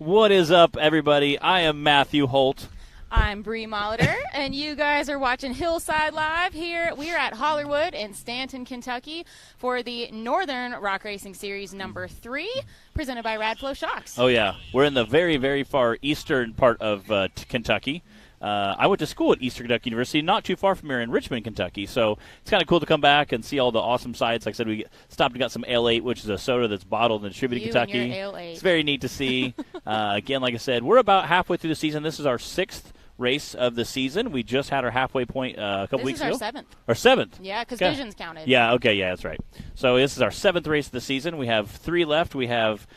What is up, everybody? I am Matthew Holt. I'm Bree Molitor, and you guys are watching Hillside Live here. We are at Hollerwood in Stanton, Kentucky for the Northern Rock Racing Series number 3, presented by Radflo Shocks. Oh, yeah. We're in the very, very far eastern part of Kentucky. I went to school at Eastern Kentucky University, not too far from here in Richmond, Kentucky. So it's kind of cool to come back and see all the awesome sights. Like I said, we stopped and got some Ale 8, which is a soda that's bottled and distributed in Kentucky. And your Ale 8. It's very neat to see. Again, like I said, we're about halfway through the season. This is our 6th race of the season. We just had our halfway point a couple weeks ago. This is our 7th. Our 7th? Yeah, because okay. Vision's counted. Yeah, okay, yeah, that's right. So this is our 7th race of the season. We have 3 left. We have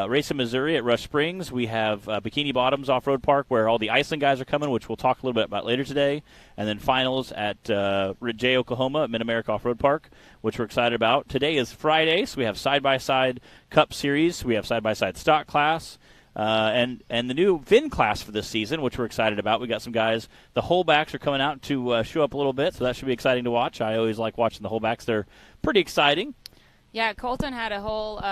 race in Missouri at Rush Springs. We have Bikini Bottoms Off-Road Park where all the Iceland guys are coming, which we'll talk a little bit about later today. And then finals at J, Oklahoma at Mid-America Off-Road Park, which we're excited about. Today is Friday, so we have side-by-side Cup Series. We have side-by-side stock class. And the new VIN class for this season, which we're excited about. We got some guys. The wholebacks are coming out to show up a little bit, so that should be exciting to watch. I always like watching the wholebacks. They're pretty exciting. Yeah, Colton had a whole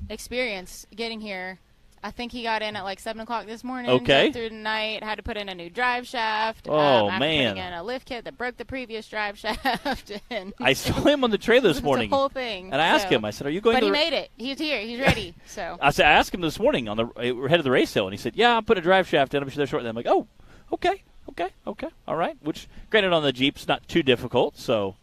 experience getting here. I think he got in at like 7 o'clock this morning. Okay. Through the night, had to put in a new drive shaft. Oh, after man. putting in a lift kit that broke the previous drive shaft. And I saw him on the trailer this morning. The whole thing. And I asked him, I said, are you going but to he made it. He's here. He's ready. So I asked him this morning we're headed to the race hill, and he said, yeah, I'm putting a drive shaft in. I'm there shortly. I'm like, oh, okay, all right. Which, granted, on the Jeep's not too difficult, so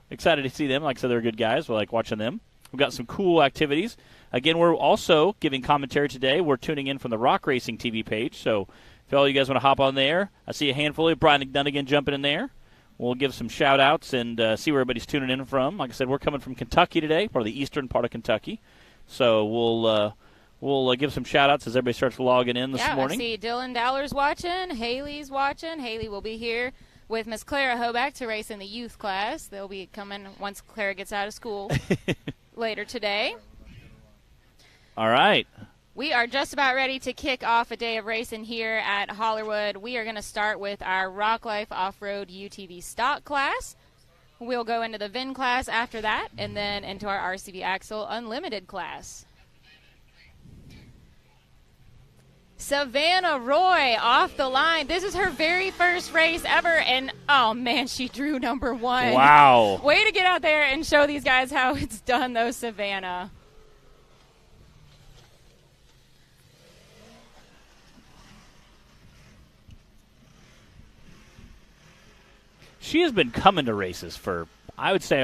excited to see them. Like I said, they're good guys. We like watching them. We've got some cool activities. Again, we're also giving commentary today. We're tuning in from the Rock Racing TV page. So if all you guys want to hop on there, I see a handful of Brian Dunnigan jumping in there. We'll give some shout-outs and see where everybody's tuning in from. Like I said, we're coming from Kentucky today, part of the eastern part of Kentucky. So we'll give some shout-outs as everybody starts logging in this morning. I see Dylan Dowler's watching. Haley's watching. Haley will be here with Miss Clara Hoback to race in the youth class. They'll be coming once Clara gets out of school later today. All right. We are just about ready to kick off a day of racing here at Hollerwood. We are going to start with our Rock Life Off-Road UTV stock class. We'll go into the VIN class after that, and then into our RCV Axle Unlimited class. Savannah Roy off the line. This is her very first race ever, and oh man, she drew number 1. Wow. Way to get out there and show these guys how it's done, though, Savannah. She has been coming to races for, I would say,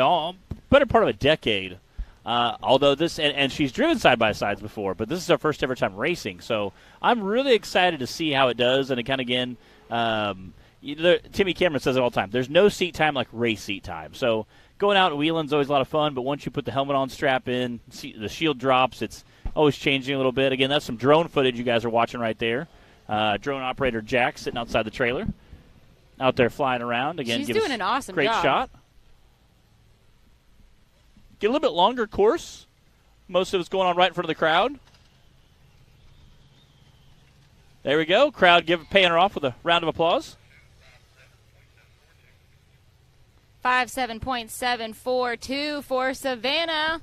better part of a decade. Although this, and she's driven side-by-sides before, but this is her first ever time racing. So I'm really excited to see how it does. And again, Timmy Cameron says it all the time. There's no seat time like race seat time. So going out and wheeling is always a lot of fun, but once you put the helmet on, strap in, the shield drops, it's always changing a little bit. Again, that's some drone footage you guys are watching right there. Drone operator Jack sitting outside the trailer. Out there flying around. Again, she's doing an awesome great job. Shot. Get a little bit longer course. Most of it's going on right in front of the crowd. There we go. Crowd paying her off with a round of applause. 5.7.742 for Savannah.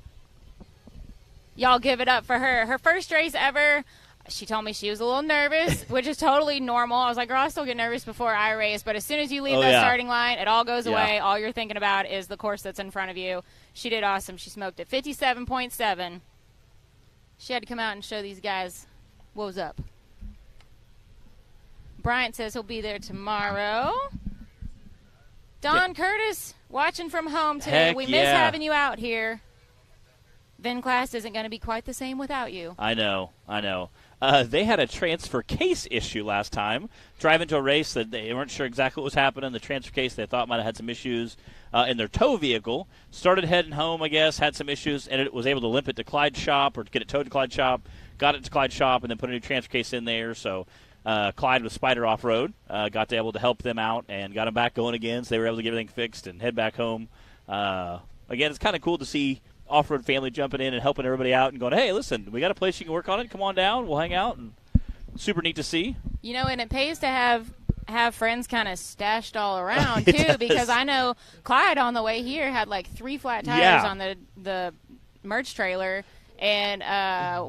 Y'all give it up for her. Her first race ever. She told me she was a little nervous, which is totally normal. I was like, girl, I still get nervous before I race. But as soon as you leave that starting line, it all goes away. All you're thinking about is the course that's in front of you. She did awesome. She smoked it. 57.7. She had to come out and show these guys what was up. Bryant says he'll be there tomorrow. Don Curtis watching from home today. Heck we miss having you out here. VIN class isn't going to be quite the same without you. I know. They had a transfer case issue last time. Driving to a race that they weren't sure exactly what was happening. The transfer case they thought might have had some issues in their tow vehicle. Started heading home, I guess, had some issues, and it was able to limp it to Clyde's shop or get it towed to Clyde's shop. Got it to Clyde's shop and then put a new transfer case in there. So Clyde with Spider Off-Road got to able to help them out and got them back going again. So they were able to get everything fixed and head back home. Again, it's kind of cool to see Off-Road family jumping in and helping everybody out and going, hey, listen, we got a place you can work on it. Come on down. We'll hang out. And super neat to see. You know, and it pays to have friends kind of stashed all around, too, because I know Clyde on the way here had like 3 flat tires on the merch trailer. and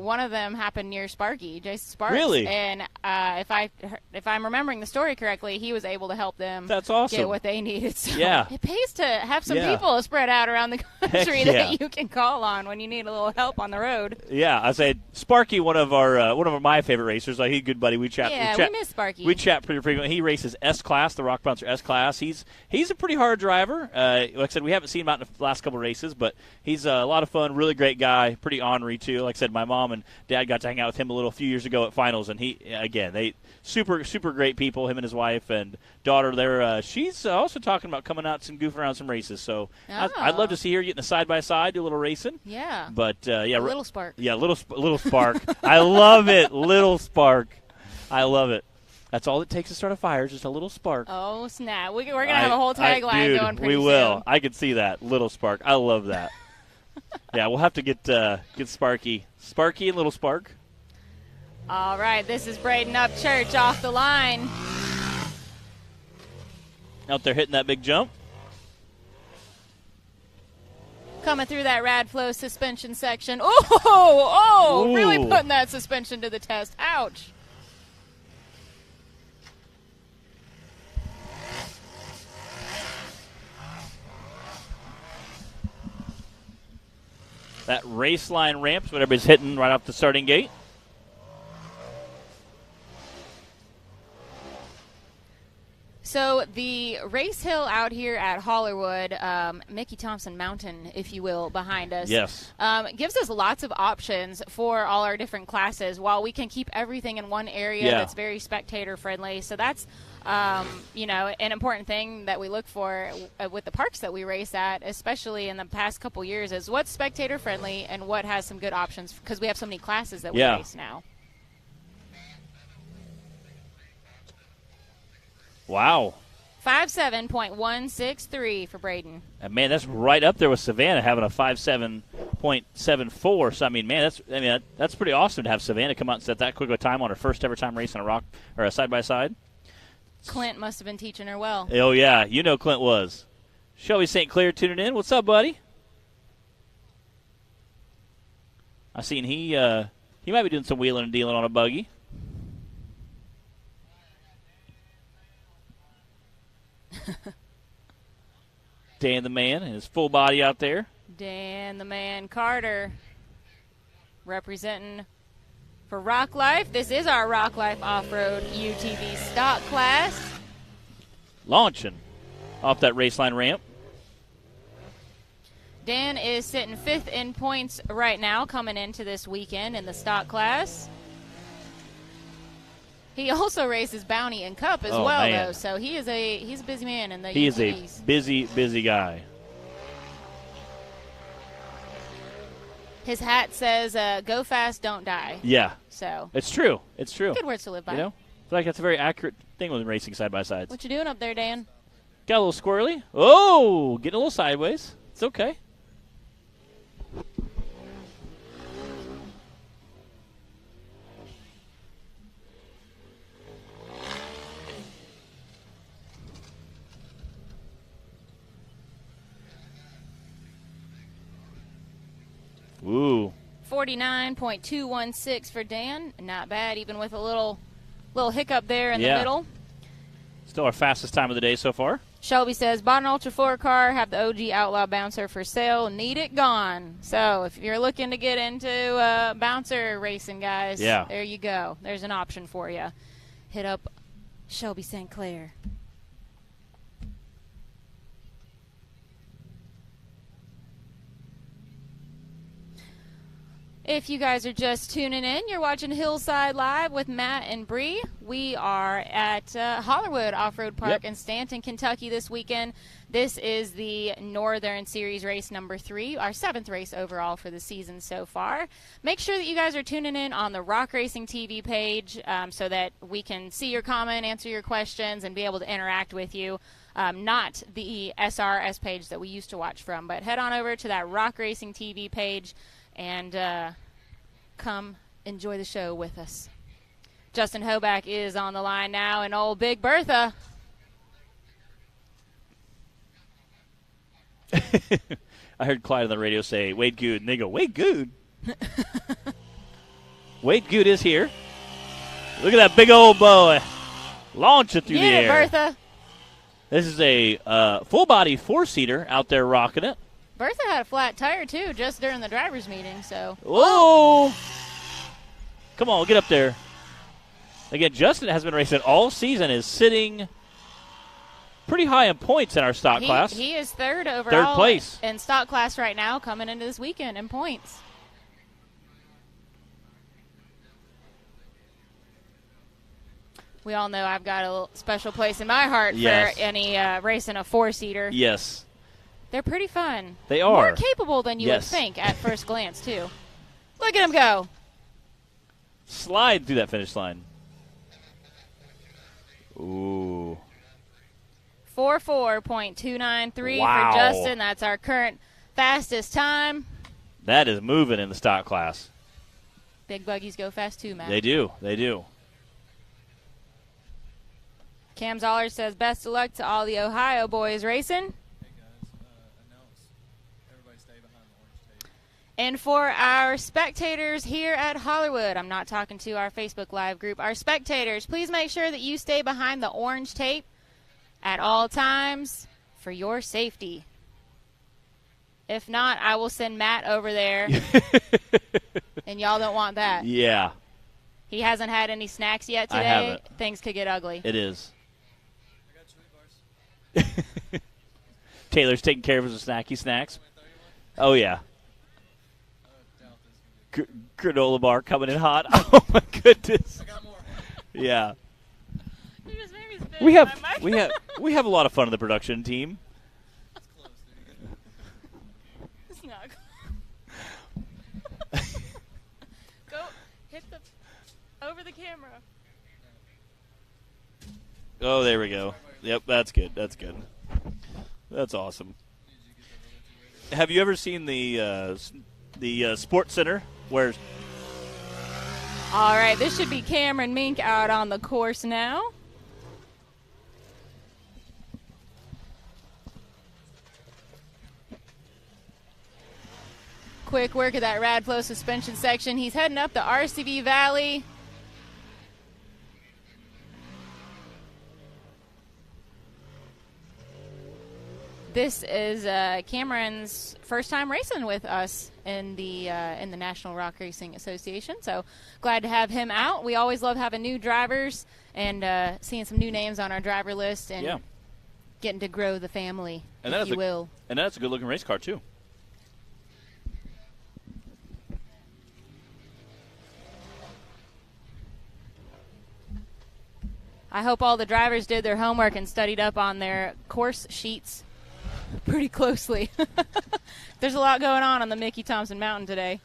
one of them happened near Jason Sparks. Really? And if I'm remembering the story correctly, he was able to help them. That's awesome. Get what they needed. So yeah. It pays to have some Yeah. people spread out around the country Heck that yeah. you can call on when you need a little help on the road. Yeah, I said Sparky, one of my favorite racers. Like, he's a good buddy. We chat. We miss Sparky. We chat pretty frequently. He races S class, the Rock Bouncer S class. He's a pretty hard driver. Like I said, we haven't seen him out in the last couple of races, but he's a lot of fun. Really great guy. Pretty ornery too. Like I said, my mom and dad got to hang out with him a few years ago at finals, and they super great people. Him and his wife and daughter. She's also talking about coming out and goofing around some races. So I'd love to see her get in a side by side, do a little racing. Yeah. But a little spark. Yeah, little spark. I love it. Little spark. I love it. That's all it takes to start a fire, just a little spark. Oh, snap. We're going to have a whole tagline going pretty soon. We will. I can see that. Little spark. I love that. Yeah, we'll have to get Sparky. Sparky and Little Spark. All right, this is Braden Upchurch off the line. Out there hitting that big jump. Coming through that Radflo suspension section. Oh, really putting that suspension to the test. Ouch. That race line ramps, what everybody's hitting right off the starting gate. So the race hill out here at Hollerwood, Mickey Thompson Mountain, if you will, behind us, yes, gives us lots of options for all our different classes while we can keep everything in one area that's very spectator friendly. So that's, an important thing that we look for with the parks that we race at, especially in the past couple years, is what's spectator friendly and what has some good options, because we have so many classes that we race now. Wow. 57.163 for Braden. And man, that's right up there with Savannah having a 57.74. So I mean, that's pretty awesome to have Savannah come out and set that quick of a time on her first ever time racing a rock or a side by side. Clint must have been teaching her well. Oh yeah, Clint was. Shelby St. Clair tuning in. What's up, buddy? I seen he might be doing some wheeling and dealing on a buggy. Dan the Man and his full body out there. Dan the Man Carter representing for Rock Life. This is our Rock Life Off-Road UTV stock class. Launching off that race line ramp. Dan is sitting 5th in points right now coming into this weekend in the stock class. He also races Bounty and Cup as though. So he's a busy man in the UTVs. He is a busy guy. His hat says, "Go fast, don't die." Yeah. So it's true. Good words to live by. I feel like that's a very accurate thing with racing side by sides. What you doing up there, Dan? Got a little squirrely. Oh, getting a little sideways. It's okay. Ooh. 49.216 for Dan. Not bad, even with a little hiccup there in the middle. Still our fastest time of the day so far. Shelby says, bought an Ultra 4 car, have the OG Outlaw Bouncer for sale, need it gone. So if you're looking to get into bouncer racing, guys, there you go. There's an option for you. Hit up Shelby St. Clair. If you guys are just tuning in, you're watching Hillside Live with Matt and Bree. We are at Hollerwood Off-Road Park in Stanton, Kentucky this weekend. This is the Northern Series race number 3, our 7th race overall for the season so far. Make sure that you guys are tuning in on the Rock Racing TV page so that we can see your comment, answer your questions, and be able to interact with you. Not the SRS page that we used to watch from, but head on over to that Rock Racing TV page and come enjoy the show with us. Justin Hoback is on the line now, and old Big Bertha. I heard Clyde on the radio say, Wade Good, and they go, Wade Good? Wade Good is here. Look at that big old boy. Launch it through the air. Yeah, Bertha. This is a full-body four-seater out there rocking it. Bertha had a flat tire, too, just during the driver's meeting. So. Whoa! Come on, get up there. Again, Justin has been racing all season, is sitting pretty high in points in our stock class. He is third overall. Third place. In stock class right now, coming into this weekend in points. We all know I've got a little special place in my heart for any racing a four-seater. Yes. They're pretty fun. They are. More capable than you would think at first glance, too. Look at him go. Slide through that finish line. Ooh. 44.293 wow. for Justin. That's our current fastest time. That is moving in the stock class. Big buggies go fast, too, Matt. They do. They do. Cam Zoller says, best of luck to all the Ohio boys racing. Hey, guys. Announce. Everybody stay behind the orange tape. And for our spectators here at Hollywood, I'm not talking to our Facebook Live group, our spectators, please make sure that you stay behind the orange tape at all times for your safety. If not, I will send Matt over there, and y'all don't want that. Yeah. He hasn't had any snacks yet today. I haven't. Things could get ugly. It is. I got Sweet Bars. Taylor's taking care of his snacky snacks. Oh, yeah. Granola bar coming in hot. Oh, my goodness. I got more. Yeah. You just made me spit We in have my mic. we have a lot of fun in the production team. It's close, dude. It's not close. Go hit the over the camera. Oh, there we go. Yep, that's good. That's good. That's awesome. Have you ever seen the Sports Center where? All right, this should be Cameron Mink out on the course now. Quick work of that Radflo suspension section. He's heading up the RCV Valley. This is Cameron's first time racing with us in the National Rock Racing Association. So glad to have him out. We always love having new drivers and seeing some new names on our driver list and getting to grow the family, if you will. And that's a good-looking race car, too. I hope all the drivers did their homework and studied up on their course sheets pretty closely. There's a lot going on the Mickey Thompson Mountain today.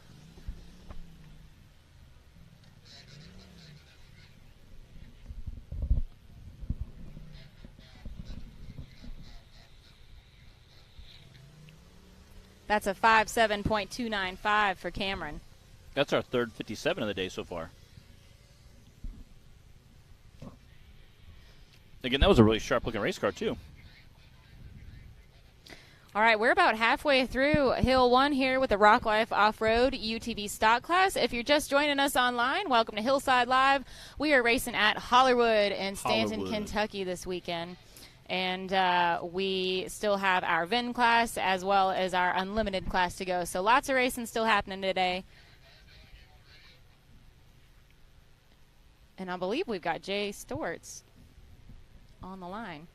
That's a 5.7.295 for Cameron. That's our third 57 of the day so far. Again, that was a really sharp-looking race car, too. All right, we're about halfway through Hill 1 here with the Rock Life Off-Road UTV stock class. If you're just joining us online, welcome to Hillside Live. We are racing at Hollywood in Stanton, Kentucky this weekend. And we still have our VIN class as well as our unlimited class to go. So lots of racing still happening today. And I believe we've got Jay Storts on the line.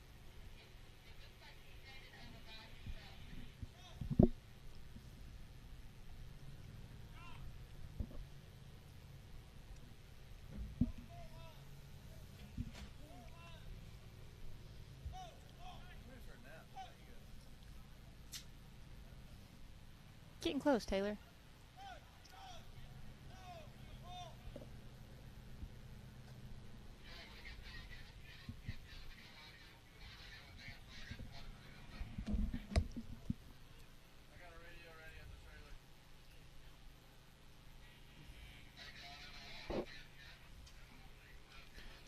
Getting close, Taylor.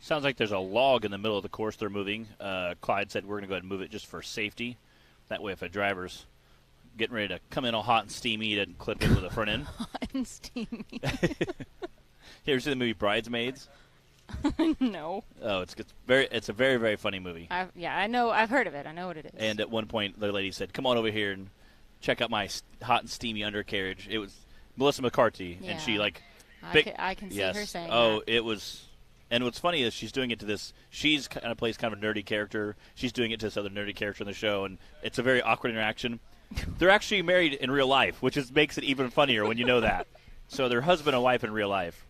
Sounds like there's a log in the middle of the course they're moving. Clyde said we're going to go ahead and move it just for safety. That way if a driver's getting ready to come in all hot and steamy. He didn't clip it with a front end. Hot and steamy. You ever seen the movie Bridesmaids? No. Oh, it's a very, very funny movie. I know. I've heard of it. I know what it is. And at one point, the lady said, "Come on over here and check out my hot and steamy undercarriage." It was Melissa McCarthy, and she I can see her saying Oh, that. it was. And what's funny is she's doing it to this. She's kind of plays kind of a nerdy character. She's doing it to this other nerdy character in the show, and it's a very awkward interaction. They're actually married in real life, which makes it even funnier when you know that. So they're husband and wife in real life.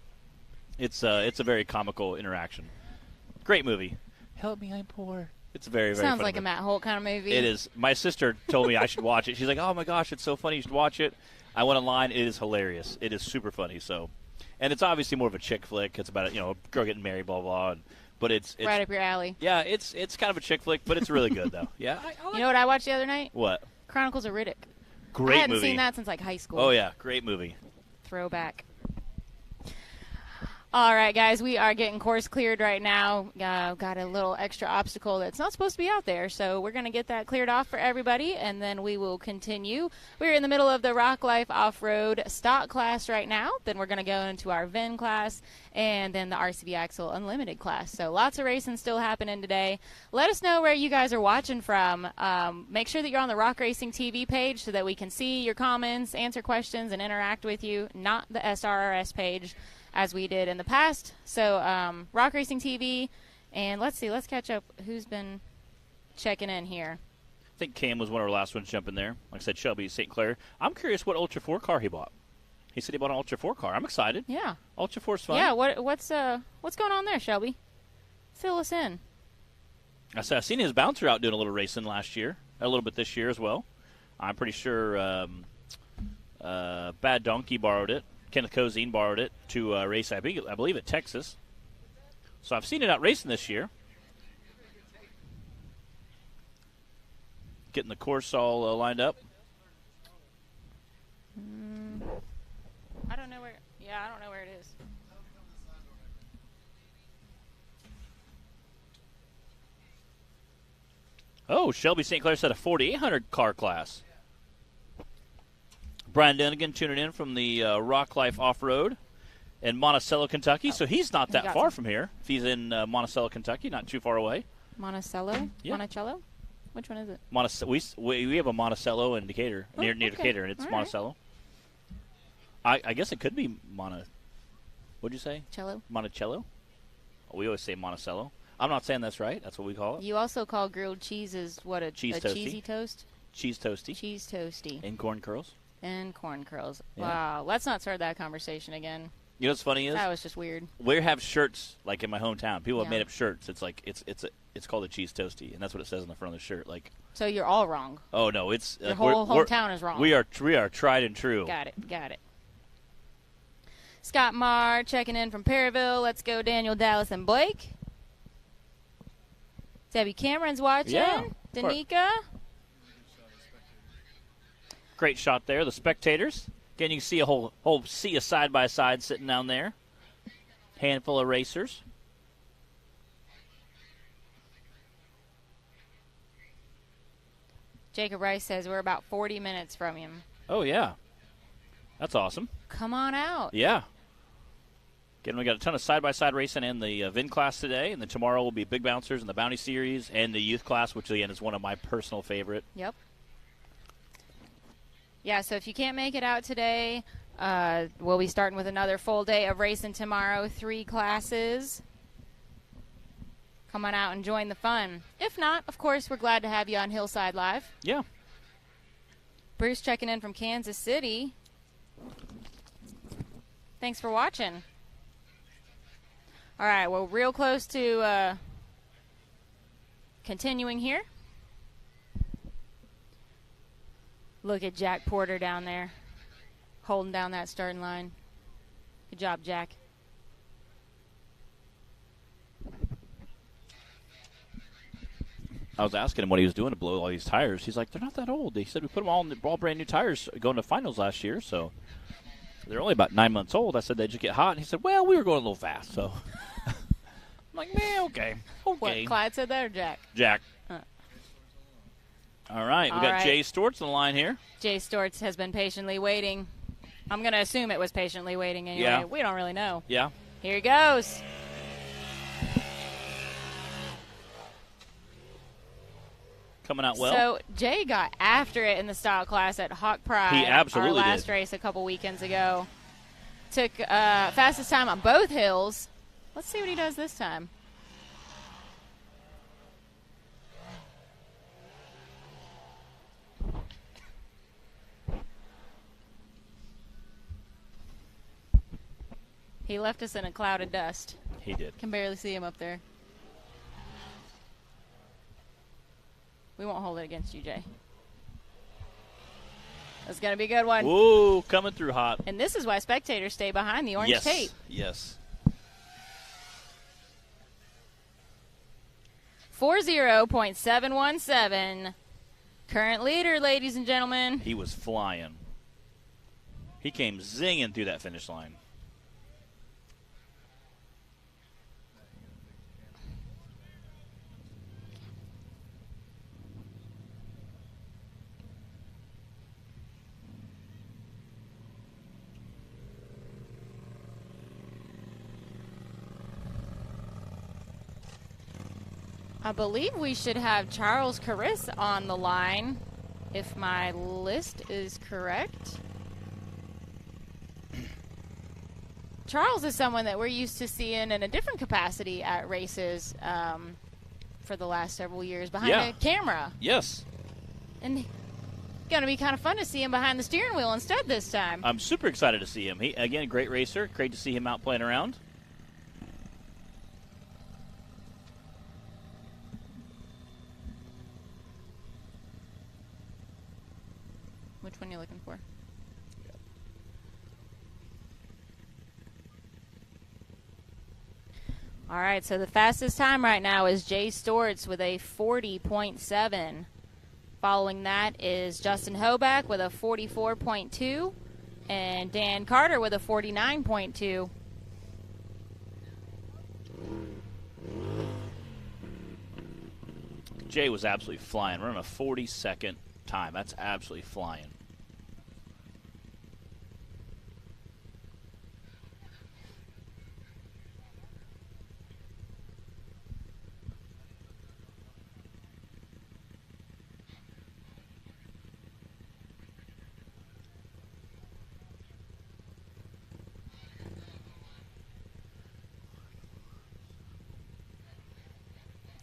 It's a very comical interaction. Great movie. Help me, I'm poor. It's very, very Sounds funny like movie. a Matt Holt kind of movie. It is. My sister told me I should watch it. She's like, "Oh my gosh, it's so funny. You should watch it." I went online. It is hilarious. It is super funny. So, and it's obviously more of a chick flick. It's about a girl getting married, blah blah. But it's right up your alley. Yeah, it's kind of a chick flick, but it's really good though. Yeah. You know what I watched the other night? What? Chronicles of Riddick. Great I hadn't movie. seen that since like high school. Oh yeah, great movie. Throwback. All right, guys, we are getting course cleared right now. Got a little extra obstacle that's not supposed to be out there, so we're going to get that cleared off for everybody, and then we will continue. We're in the middle of the Rock Life Off-Road stock class right now. Then we're going to go into our VIN class and then the RCB Axle Unlimited class. So lots of racing still happening today. Let us know where you guys are watching from. Make sure that you're on the Rock Racing TV page so that we can see your comments, answer questions, and interact with you, not the SRRS page, as we did in the past. So Rock Racing TV, and let's catch up who's been checking in here. I think Cam was one of our last ones jumping there. Like I said, Shelby St. Clair. I'm curious what Ultra 4 car he bought. He said he bought an Ultra 4 car. I'm excited. Yeah. Ultra 4's fun. Yeah, what's going on there, Shelby? Fill us in. I said I've seen his bouncer out doing a little racing last year, a little bit this year as well. I'm pretty sure Bad Donkey borrowed it. Kenneth Cozine borrowed it to race, I believe, at Texas. So I've seen it out racing this year. Getting the course all lined up. I don't know where. Yeah, I don't know where it is. Oh, Shelby St. Clair said a 4800 car class. Brian Dunnigan tuning in from the Rock Life Off-Road in Monticello, Kentucky. So he's not that far from here. If he's in Monticello, Kentucky, not too far away. Monticello? Yeah. Monticello? Which one is it? We have a Monticello in Decatur, near Decatur, and it's All Monticello. I guess it could be What'd you say? Cello? Monticello? We always say Monticello. I'm not saying that's right. That's what we call it. You also call grilled cheeses Cheese a toasty. cheesy toast? Cheese toasty. Cheese toasty. And corn curls. And corn curls. Yeah. Wow. Let's not start that conversation again. You know what's funny is That was just weird. we have shirts like in my hometown. People have Yeah. made up shirts. It's like it's called a cheese toasty, and that's what it says on the front of the shirt. Like, So you're all wrong. oh no, it's Your we're- whole we're- hometown is wrong. We are tried and true. Got it. Scott Marr checking in from Perryville. Let's go, Daniel, Dallas, and Blake. Debbie Cameron's watching. Yeah. Danica. Great shot there. The spectators. Again, you can see a whole sea of side by side sitting down there. Handful of racers. Jacob Rice says we're about 40 minutes from him. Oh yeah, that's awesome. Come on out. Yeah. Again, we got a ton of side-by-side racing in the VIN class today, and then tomorrow will be Big Bouncers in the Bounty Series and the Youth class, which, again, is one of my personal favorite. Yep. Yeah, so if you can't make it out today, we'll be starting with another full day of racing tomorrow, 3 classes. Come on out and join the fun. If not, of course, we're glad to have you on Hillside Live. Yeah. Bruce checking in from Kansas City. Thanks for watching. All right, well, real close to continuing here. Look at Jack Porter down there, holding down that starting line. Good job, Jack. I was asking him what he was doing to blow all these tires. He's like, they're not that old. He said we put them all brand new tires going to finals last year, so they're only about 9 months old. I said they just get hot, and he said, well, we were going a little fast, so. I'm like, man, okay. What, Clyde said that or Jack? Jack. All right, we got Jay Stortz on the line here. Jay Stortz has been patiently waiting. I'm going to assume it was patiently waiting anyway. Yeah. We don't really know. Yeah. Here he goes. Coming out well. So Jay got after it in the style class at Hawk Pride. He absolutely our last did. race a couple weekends ago. Took fastest time on both hills. Let's see what he does this time. He left us in a cloud of dust. He did. Can barely see him up there. We won't hold it against you, Jay. That's going to be a good one. Ooh, coming through hot. And this is why spectators stay behind the orange tape. Yes. 40.717. Current leader, ladies and gentlemen. He was flying. He came zinging through that finish line. I believe we should have Charles Crrs on the line, if my list is correct. Charles is someone that we're used to seeing in a different capacity at races for the last several years behind the camera. Yes. And it's going to be kind of fun to see him behind the steering wheel instead this time. I'm super excited to see him. He, again, a great racer. Great to see him out playing around. Which one are you looking for? All right, so the fastest time right now is Jay Stortz with a 40.7. Following that is Justin Hoback with a 44.2 and Dan Carter with a 49.2. Jay was absolutely flying. Running a 40-second time. That's absolutely flying.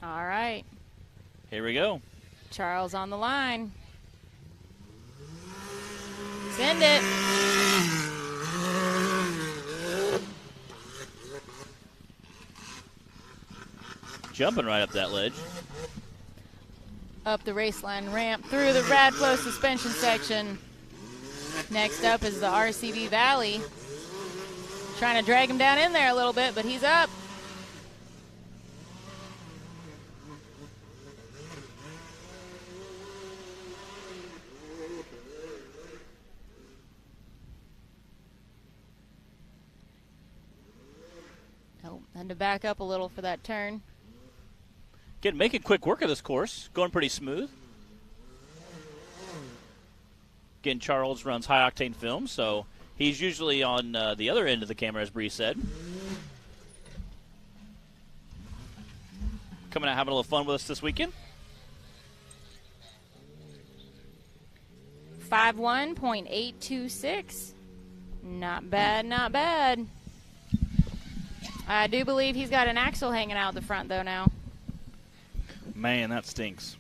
All right. Here we go. Charles on the line. Send it. Jumping right up that ledge. Up the raceline ramp through the Radflo suspension section. Next up is the RCB Valley. Trying to drag him down in there a little bit, but he's up. And to back up a little for that turn. Again, making quick work of this course. Going pretty smooth. Again, Charles runs high-octane film, so he's usually on the other end of the camera, as Bree said. Coming out having a little fun with us this weekend. 51.826. Not bad, not bad. I do believe he's got an axle hanging out the front, though, now. Man, that stinks.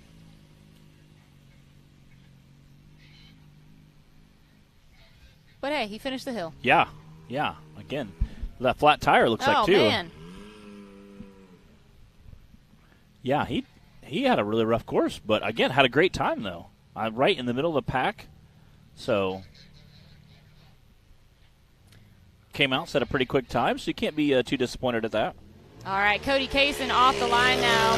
But, hey, he finished the hill. Yeah. Again, that flat tire looks like, too. Oh, man. Yeah, he had a really rough course, but, again, had a great time, though. Right in the middle of the pack. So, came out, set a pretty quick time, so you can't be too disappointed at that. All right, Cody Kaysen off the line now.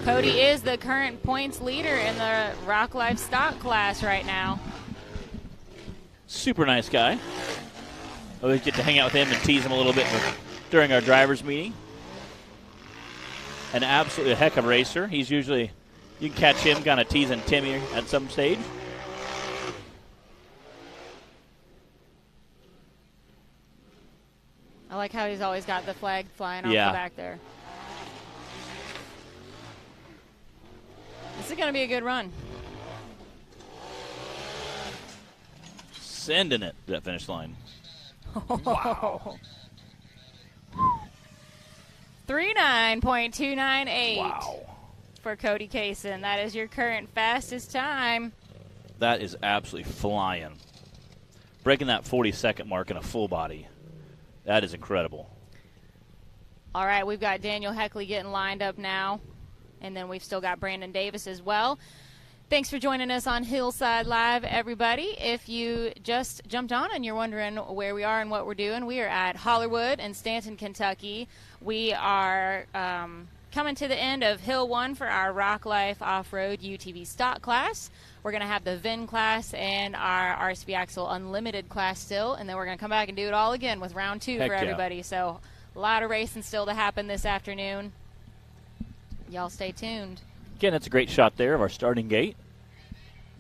Cody is the current points leader in the Rock Life stock class right now. Super nice guy. Always get to hang out with him and tease him a little bit during our drivers' meeting. An absolutely heck of a racer. He's usually You can catch him kind of teasing Timmy at some stage. I like how he's always got the flag flying off the back there. This is going to be a good run. Sending it to that finish line. Wow. 39.298. Wow. For Cody Kaysen. That is your current fastest time. That is absolutely flying. Breaking that 40-second mark in a full body. That is incredible. All right, we've got Daniel Heckley getting lined up now. And then we've still got Brandon Davis as well. Thanks for joining us on Hillside Live, everybody. If you just jumped on and you're wondering where we are and what we're doing, we are at Hollerwood in Stanton, Kentucky. We are coming to the end of Hill 1 for our Rock Life Off-Road UTV stock class. We're going to have the VIN class and our RSV Axle Unlimited class still, and then we're going to come back and do it all again with round 2 for everybody. So a lot of racing still to happen this afternoon. Y'all stay tuned. Again, that's a great shot there of our starting gate.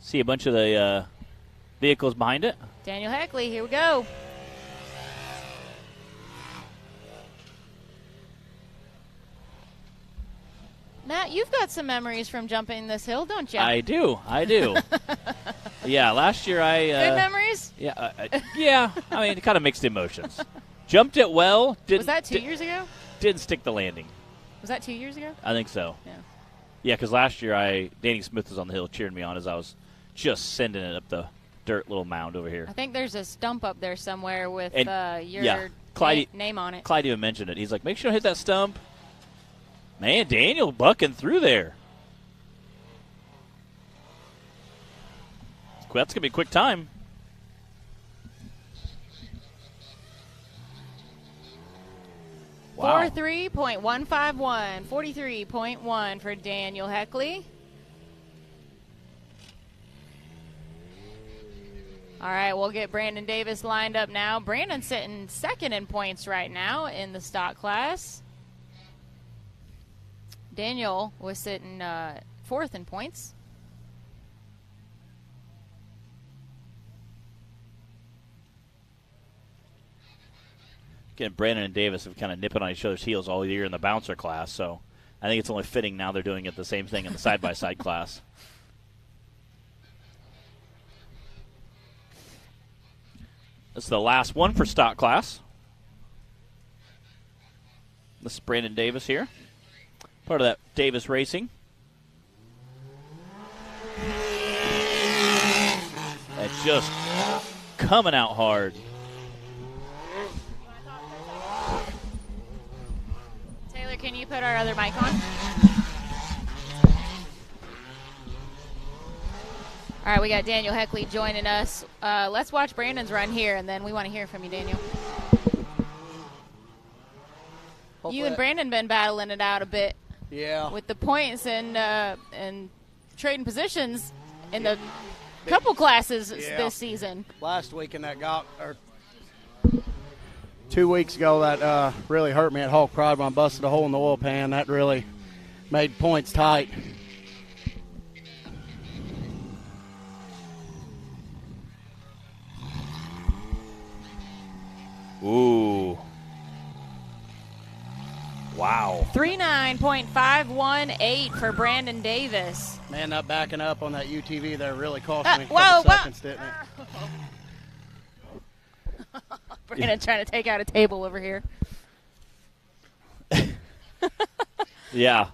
See a bunch of the vehicles behind it. Daniel Heckley, here we go. Matt, you've got some memories from jumping this hill, don't you? I do. Yeah, last year I... Good memories? Yeah, yeah. I mean, kind of mixed emotions. Jumped it well. Was that 2 years ago? Didn't stick the landing. Was that 2 years ago? I think so. Yeah. Yeah, because last year Danny Smith was on the hill cheering me on as I was just sending it up the dirt little mound over here. I think there's a stump up there somewhere with your name on it. Clyde even mentioned it. He's like, make sure to hit that stump. Man, Daniel bucking through there. That's going to be a quick time. Wow. 43.151, 43.1 for Daniel Heckley. All right, we'll get Brandon Davis lined up now. Brandon's sitting second in points right now in the stock class. Daniel was sitting fourth in points. Again, Brandon and Davis have kind of nipping on each other's heels all year in the bouncer class, so I think it's only fitting now they're doing it the same thing in the side-by-side class. This is the last one for stock class. This is Brandon Davis here. Part of that Davis Racing. That's just coming out hard. Taylor, can you put our other mic on? All right, we got Daniel Heckley joining us. Let's watch Brandon's run here, and then we want to hear from you, Daniel. You and Brandon been battling it out a bit. Yeah. With the points and trading positions in the couple classes this season. Last week in that 2 weeks ago, that really hurt me at Hawk Pride when I busted a hole in the oil pan. That really made points tight. Ooh. Wow. 39.518 for Brandon Davis. Man, that backing up on that UTV there really cost me a couple seconds, didn't it? Brandon trying to take out a table over here. Yeah.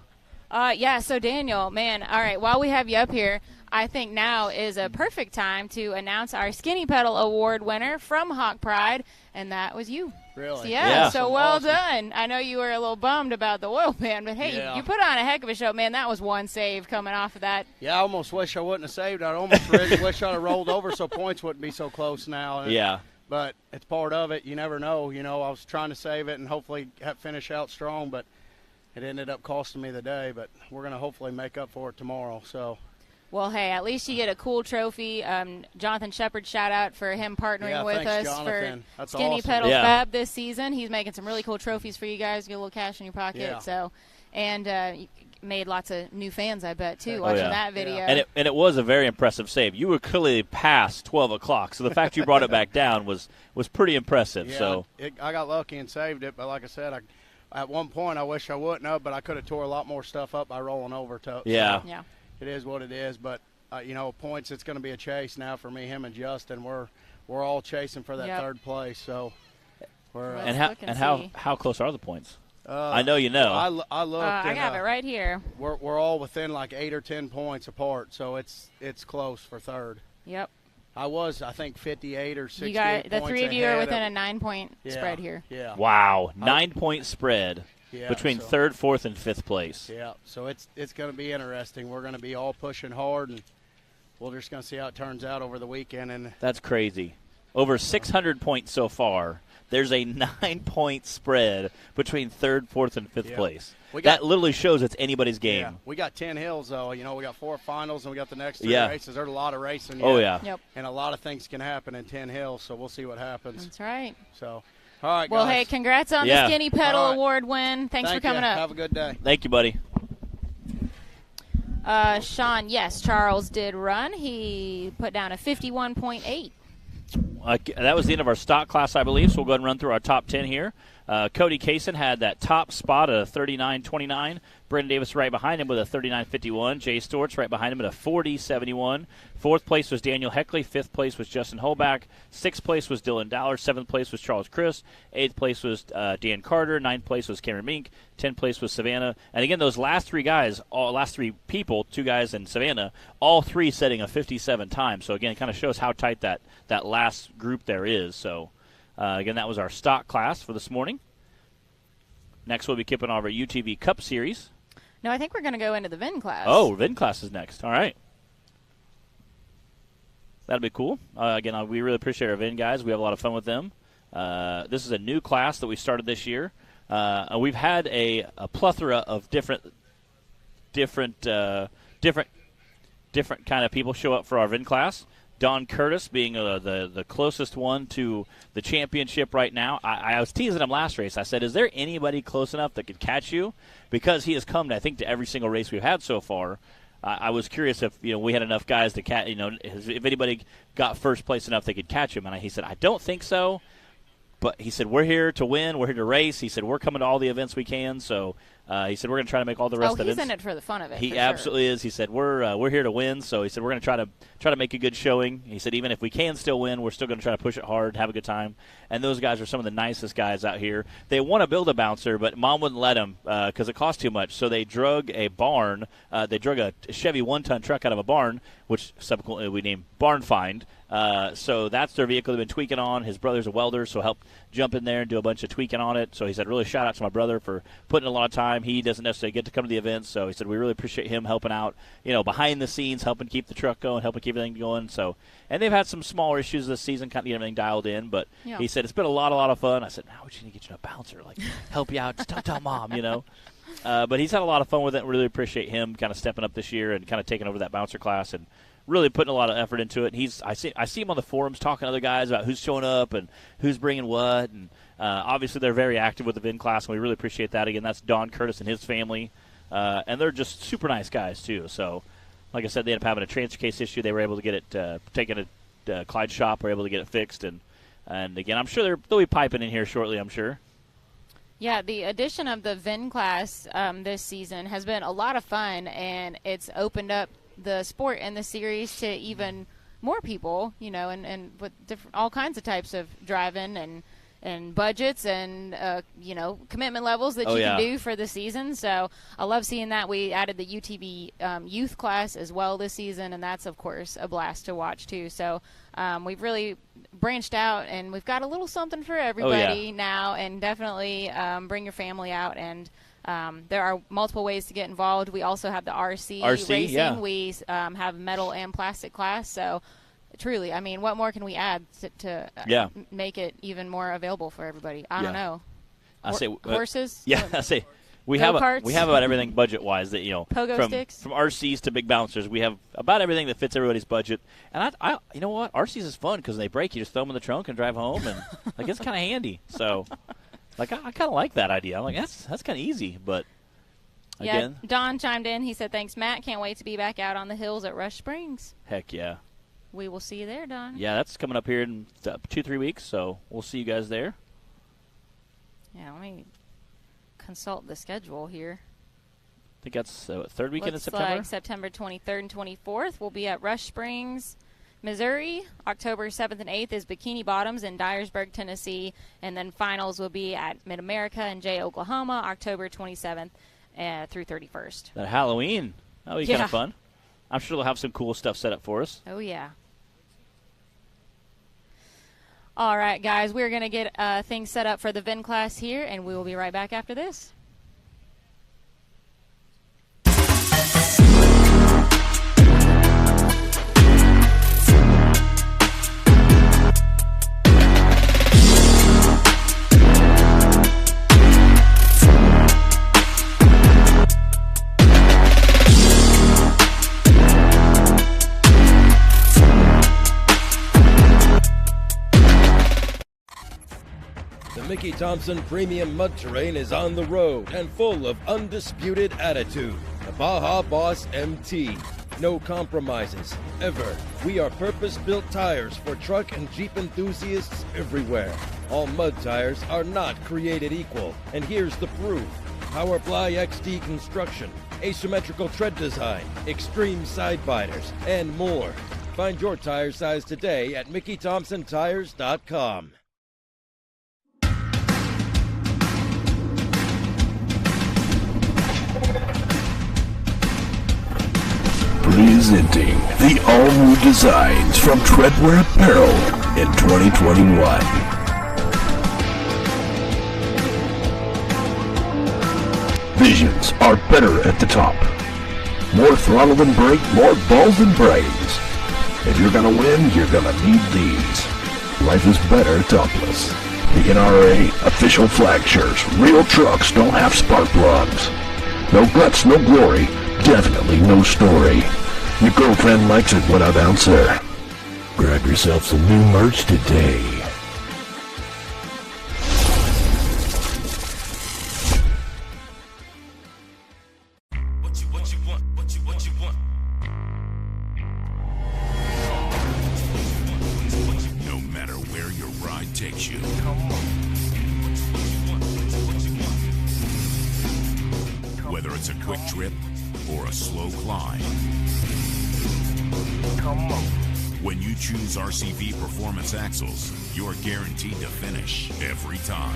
Yeah, so Daniel, man, all right, while we have you up here, I think now is a perfect time to announce our Skinny Pedal Award winner from Hawk Pride, and that was you. Really? So, yeah, so well done. I know you were a little bummed about the oil pan, but, hey, you put on a heck of a show. Man, that was one save coming off of that. Yeah, I almost wish I wouldn't have saved. I almost really wish I'd have rolled over so points wouldn't be so close now. Yeah. But it's part of it. You never know. You know, I was trying to save it and hopefully finish out strong, but it ended up costing me the day. But we're going to hopefully make up for it tomorrow. So. Well, hey, at least you get a cool trophy. Jonathan Shepard, shout out for him partnering with us Jonathan. for That's Skinny awesome. Pedal Fab this season. He's making some really cool trophies for you guys. Get a little cash in your pocket. Yeah. So, And made lots of new fans, I bet, too, watching that video. And it was a very impressive save. You were clearly past 12 o'clock, so the fact you brought it back down was pretty impressive. Yeah, so I got lucky and saved it, but like I said, at one point I wish I wouldn't have, but I could have tore a lot more stuff up by rolling over to it. Yeah. So it is what it is, but, points, it's going to be a chase now for me, him and Justin. We're all chasing for that third place, so we're how close are the points? I know you know. I looked. I have it right here. We're all within like 8 or 10 points apart, so it's close for third. Yep. I think 58 or 68 You got the points 3 of you are within of, a 9-point spread here. Yeah. Wow, 9-point spread between third, fourth, and fifth place. Yeah. So it's going to be interesting. We're going to be all pushing hard, and we're just going to see how it turns out over the weekend. And that's crazy. Over 600 points so far. There's a 9-point spread between third, fourth, and fifth place. That literally shows it's anybody's game. Yeah. We got 10 hills, though. We got 4 finals, and we got the next 3 races. There's a lot of racing yet. Oh, yeah. Yep. And a lot of things can happen in 10 hills, so we'll see what happens. That's right. So, all right, well, guys. hey, congrats on the Skinny Pedal Award win. Thanks for coming up. Have a good day. Thank you, buddy. Sean, yes, Charles did run. He put down a 51.8. That was the end of our stock class, I believe, so we'll go ahead and run through our top 10 here. Cody Kaysen had that top spot at a 39.29. Brendan Davis right behind him with a 39.51. Jay Storts right behind him at a 40.71. Fourth place was Daniel Heckley. Fifth place was Justin Holback. Sixth place was Dylan Dowler. Seventh place was Charles Chris. Eighth place was Dan Carter. Ninth place was Cameron Mink. 10th place was Savannah. And again, those last three guys, last three people, 2 guys and Savannah, all 3 setting a 57 time. So again, it kind of shows how tight that last group there is. So again, that was our stock class for this morning. Next, we'll be kicking off our UTV Cup Series. No, I think we're going to go into the VIN class. Oh, VIN class is next. All right. That'll be cool. Again, we really appreciate our VIN guys. We have a lot of fun with them. This is a new class that we started this year. We've had a plethora of different kind of people show up for our VIN class. Don Curtis being the closest one to the championship right now. I was teasing him last race. I said, is there anybody close enough that could catch you? Because he has come, I think, to every single race we've had so far. I was curious if we had enough guys to catch. If anybody got first place enough they could catch him. And he said, I don't think so. But he said, we're here to win. We're here to race. He said, we're coming to all the events we can. So he said, we're going to try to make all the rest of it. He's in it for the fun of it. He absolutely is. He said, we're here to win. So he said, we're going to try to make a good showing. He said, even if we can still win, we're still going to try to push it hard, have a good time. And those guys are some of the nicest guys out here. They want to build a bouncer, but Mom wouldn't let them because it cost too much. So they drug a barn. They drug a Chevy 1-ton truck out of a barn, which subsequently we named Barn Find. So that's their vehicle they've been tweaking on. His brother's a welder, so helped jump in there and do a bunch of tweaking on it. So he said, really shout out to my brother for putting a lot of time. He doesn't necessarily get to come to the events, so he said, we really appreciate him helping out, behind the scenes, helping keep the truck going, helping keep everything going. So, and they've had some smaller issues this season, kind of get everything dialed in, but he said, it's been a lot of fun. I said, now we just need to get you a bouncer, help you out. Just don't tell Mom, But he's had a lot of fun with it. Really appreciate him kind of stepping up this year and kind of taking over that bouncer class and really putting a lot of effort into it. And I see him on the forums talking to other guys about who's showing up and who's bringing what. And obviously they're very active with the VIN class, and we really appreciate that. Again, that's Don Curtis and his family. And they're just super nice guys, too. So, like I said, they ended up having a transfer case issue. They were able to get it taken to Clyde's shop, were able to get it fixed. And again, I'm sure they'll be piping in here shortly, I'm sure. Yeah, the addition of the VIN class this season has been a lot of fun, and it's opened up the sport and the series to even more people, and with all kinds of types of driving and budgets and, commitment levels that you can do for the season. So I love seeing that. We added the UTV youth class as well this season, and that's, of course, a blast to watch, too. So we've really branched out, and we've got a little something for everybody now, and definitely bring your family out. And there are multiple ways to get involved. We also have the RC racing. Yeah. We have metal and plastic class. So truly, I mean, what more can we add to make it even more available for everybody? I don't know. I say horses. I say we have about everything budget wise that pogo sticks from RCs to big bouncers. We have about everything that fits everybody's budget. And I you know what, RCs is fun because they break. You just throw them in the trunk and drive home, and it's kind of handy. So. I kind of like that idea. I'm like, that's kind of easy, but again. Yeah, Don chimed in. He said, thanks, Matt. Can't wait to be back out on the hills at Rush Springs. Heck yeah. We will see you there, Don. Yeah, that's coming up here in 2-3 weeks, so we'll see you guys there. Yeah, let me consult the schedule here. I think that's third weekend Looks in September. like September 23rd and 24th. We'll be at Rush Springs, Missouri. October 7th and 8th is Bikini Bottoms in Dyersburg, Tennessee. And then finals will be at Mid-America in Jay, Oklahoma, October 27th through 31st. That Halloween. That'll be kind of fun. I'm sure they'll have some cool stuff set up for us. Oh, yeah. All right, guys, we're going to get things set up for the VIN class here, and we will be right back after this. Mickey Thompson Premium Mud Terrain is on the road and full of undisputed attitude. The Baja Boss MT. No compromises, ever. We are purpose-built tires for truck and Jeep enthusiasts everywhere. All mud tires are not created equal, and here's the proof. Powerfly XD construction, asymmetrical tread design, extreme side biters, and more. Find your tire size today at MickeyThompsonTires.com. Presenting the all-new designs from Treadwear Apparel in 2021. Visions are better at the top. More throttle than brake, more balls than brains. If you're gonna win, you're gonna need these. Life is better topless. The NRA official flag shirts. Real trucks don't have spark plugs. No guts, no glory. Definitely no story. Your girlfriend likes it when I bounce her. Grab yourself some new merch today. What you want? No matter where your ride takes you. Whether it's a quick trip or a slow climb. When you choose RCV Performance Axles, you're guaranteed to finish every time.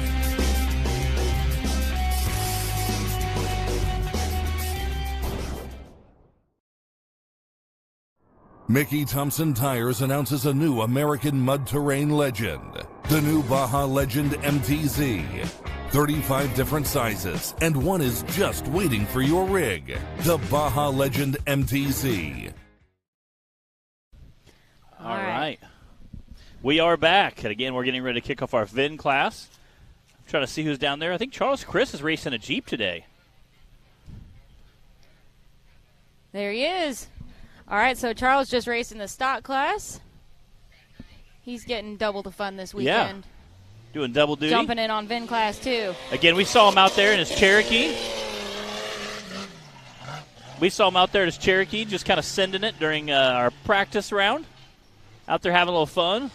Mickey Thompson Tires announces a new American mud terrain legend, the new Baja Legend MTZ. 35 different sizes, and one is just waiting for your rig. The Baja Legend MTZ. All right. We are back. And again, we're getting ready to kick off our VIN class. I'm trying to see who's down there. I think Charles Chris is racing a Jeep today. There he is. All right, so Charles just racing the stock class. He's getting double the fun this weekend. Yeah. Doing double duty. Jumping in on VIN class, too. Again, we saw him out there in his Cherokee. Just kind of sending it during our practice round. Out there having a little fun.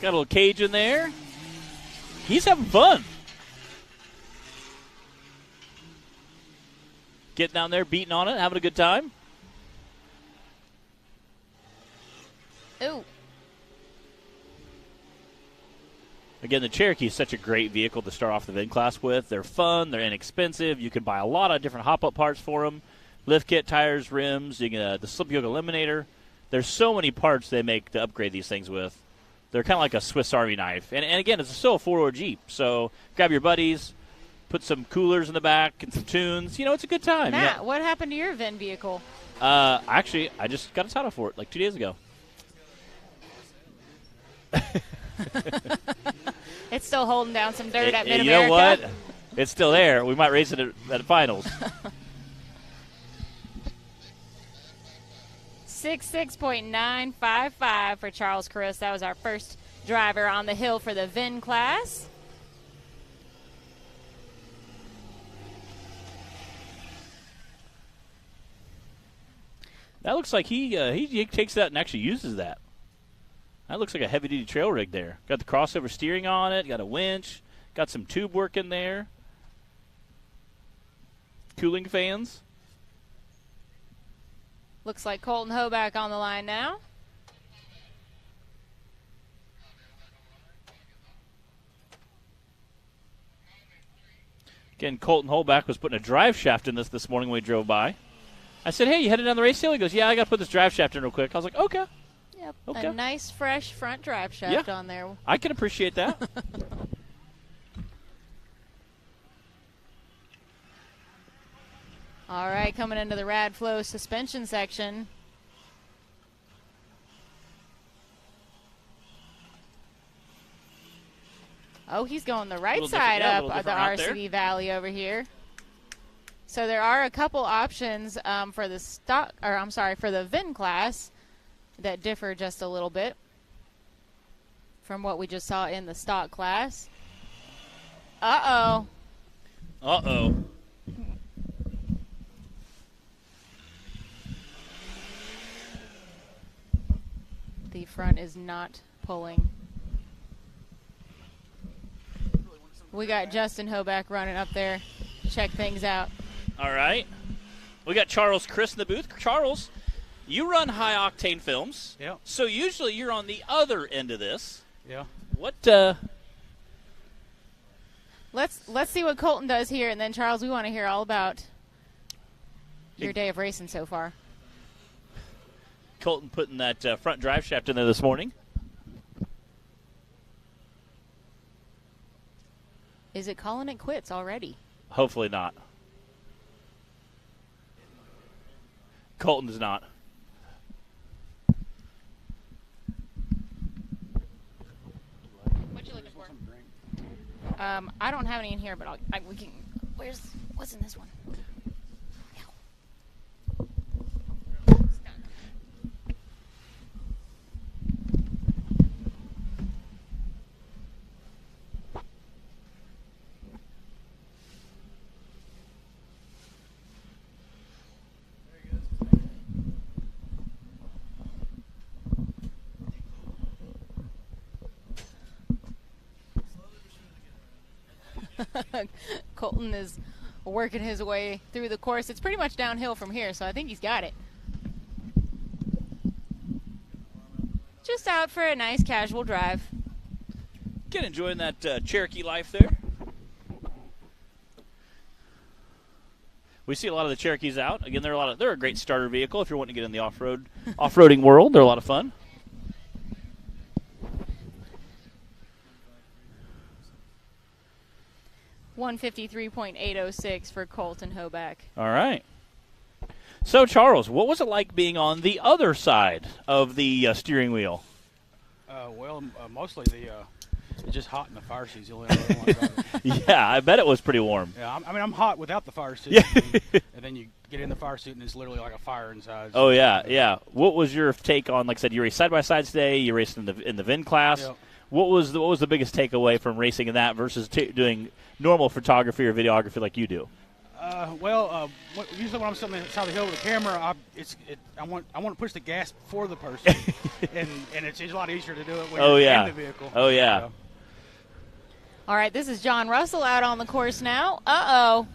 Got a little cage in there. He's having fun. Getting down there, beating on it, having a good time. Ooh. Again, the Cherokee is such a great vehicle to start off the VIN class with. They're fun. They're inexpensive. You can buy a lot of different hop-up parts for them. Lift kit, tires, rims, you can, the slip yoke eliminator. There's so many parts they make to upgrade these things with. They're kind of like a Swiss Army knife. And again, it's still a four-door Jeep. So grab your buddies, put some coolers in the back and some tunes. You know, it's a good time. Matt, what happened to your VIN vehicle? Actually, I just got a title for it like 2 days ago. It's still holding down some dirt at Mid-America. You know what? It's still there. We might race it at finals. 66.955 for Charles Chris. That was our first driver on the hill for the VIN class. That looks like he takes that and actually uses that. That looks like a heavy-duty trail rig there. Got the crossover steering on it. Got a winch. Got some tube work in there. Cooling fans. Looks like Colton Hoback on the line now. Again, Colton Hoback was putting a drive shaft in this morning when we drove by. I said, hey, you headed down the race hill? He goes, yeah, I got to put this drive shaft in real quick. I was like, okay. Yep, Okay. a nice, fresh front drive shaft on there. I can appreciate that. All right, coming into the Radflo suspension section. Oh, he's going the right side up the RCV Valley over here. So there are a couple options for the for the VIN class that differ just a little bit from what we just saw in the stock class. Uh-oh. Uh-oh. The front is not pulling. We got Justin Hoback running up there. Check things out. All right. We got Charles Chris in the booth. Charles, you run high-octane films. Yeah. So usually you're on the other end of this. Yeah. What, Let's see what Colton does here, and then, Charles, we want to hear all about your day of racing so far. Colton putting that front drive shaft in there this morning. Is it calling it quits already? Hopefully not. Colton does not. What you looking for? I don't have any in here, but we can. What's in this one? Colton is working his way through the course. It's pretty much downhill from here, so I think he's got it. Just out for a nice casual drive. Again, enjoying that Cherokee life there. We see a lot of the Cherokees out. Again, they're a great starter vehicle if you're wanting to get in the off-roading world. They're a lot of fun. .806 for Colton Hoback. All right. So, Charles, what was it like being on the other side of the steering wheel? Mostly it's just hot in the fire seats. The only other one about it. Yeah, I bet it was pretty warm. Yeah, I'm hot without the fire suit. Yeah. And then you get in the fire suit and it's literally like a fire inside. Oh yeah, yeah. What was your take on? Like I said, you raced side by side today. You raced in the VIN class. Yep. What was the biggest takeaway from racing in that versus doing normal photography or videography like you do? Usually when I'm sitting on the side of the hill with a camera, I want to push the gas for the person, and it's a lot easier to do it when you're in the vehicle. Oh yeah. So. All right, this is John Russell out on the course now. Uh-oh.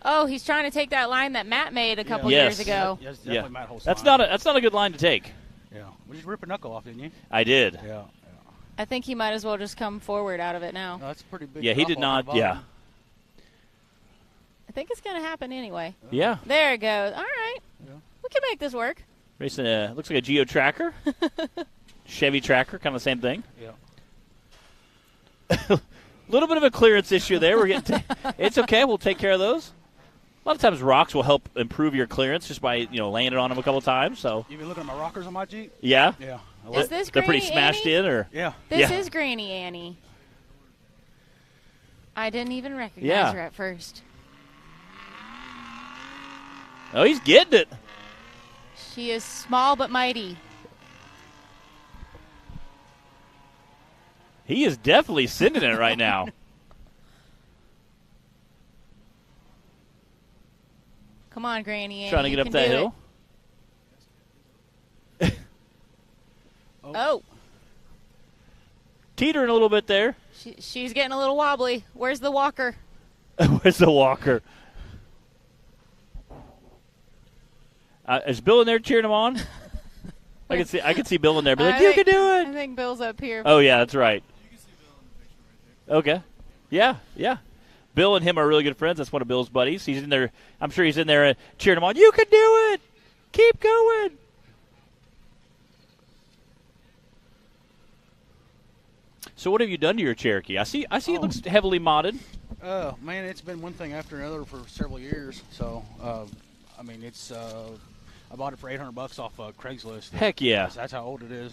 Oh, he's trying to take that line that Matt made a couple years ago. Yes, definitely Matt Holst's that's line. not a good line to take. Yeah. Well, you rip a knuckle off, didn't you? I did. Yeah. I think he might as well just come forward out of it now. No, that's a pretty big. Yeah, he did not. Yeah. I think it's going to happen anyway. Yeah. There it goes. All right. Yeah. We can make this work. Racing looks like a Geo Tracker. Chevy Tracker, kind of the same thing. Yeah. A little bit of a clearance issue there. We're getting it's okay. We'll take care of those. A lot of times rocks will help improve your clearance just by laying it on them a couple times. So you been looking at my rockers on my Jeep? Yeah. Yeah. Is this they're pretty Granny smashed Annie? in, or yeah? This is Granny Annie. I didn't even recognize her at first. Oh, he's getting it. She is small but mighty. He is definitely sending it right now. Come on, Granny Annie. Trying to get up that hill. Oh. Teetering a little bit there. She's getting a little wobbly. Where's the walker? Where's the walker? Is Bill in there cheering him on? I can see Bill in there. Be like, you can do it. I think Bill's up here. Oh yeah, that's right. You can see Bill in the picture right there. Okay. Yeah. Bill and him are really good friends. That's one of Bill's buddies. He's in there. I'm sure he's in there cheering him on. You can do it. Keep going. So what have you done to your Cherokee? I see it looks heavily modded. Man, it's been one thing after another for several years. So, I mean, it's I bought it for $800 off Craigslist. Heck yeah. That's how old it is.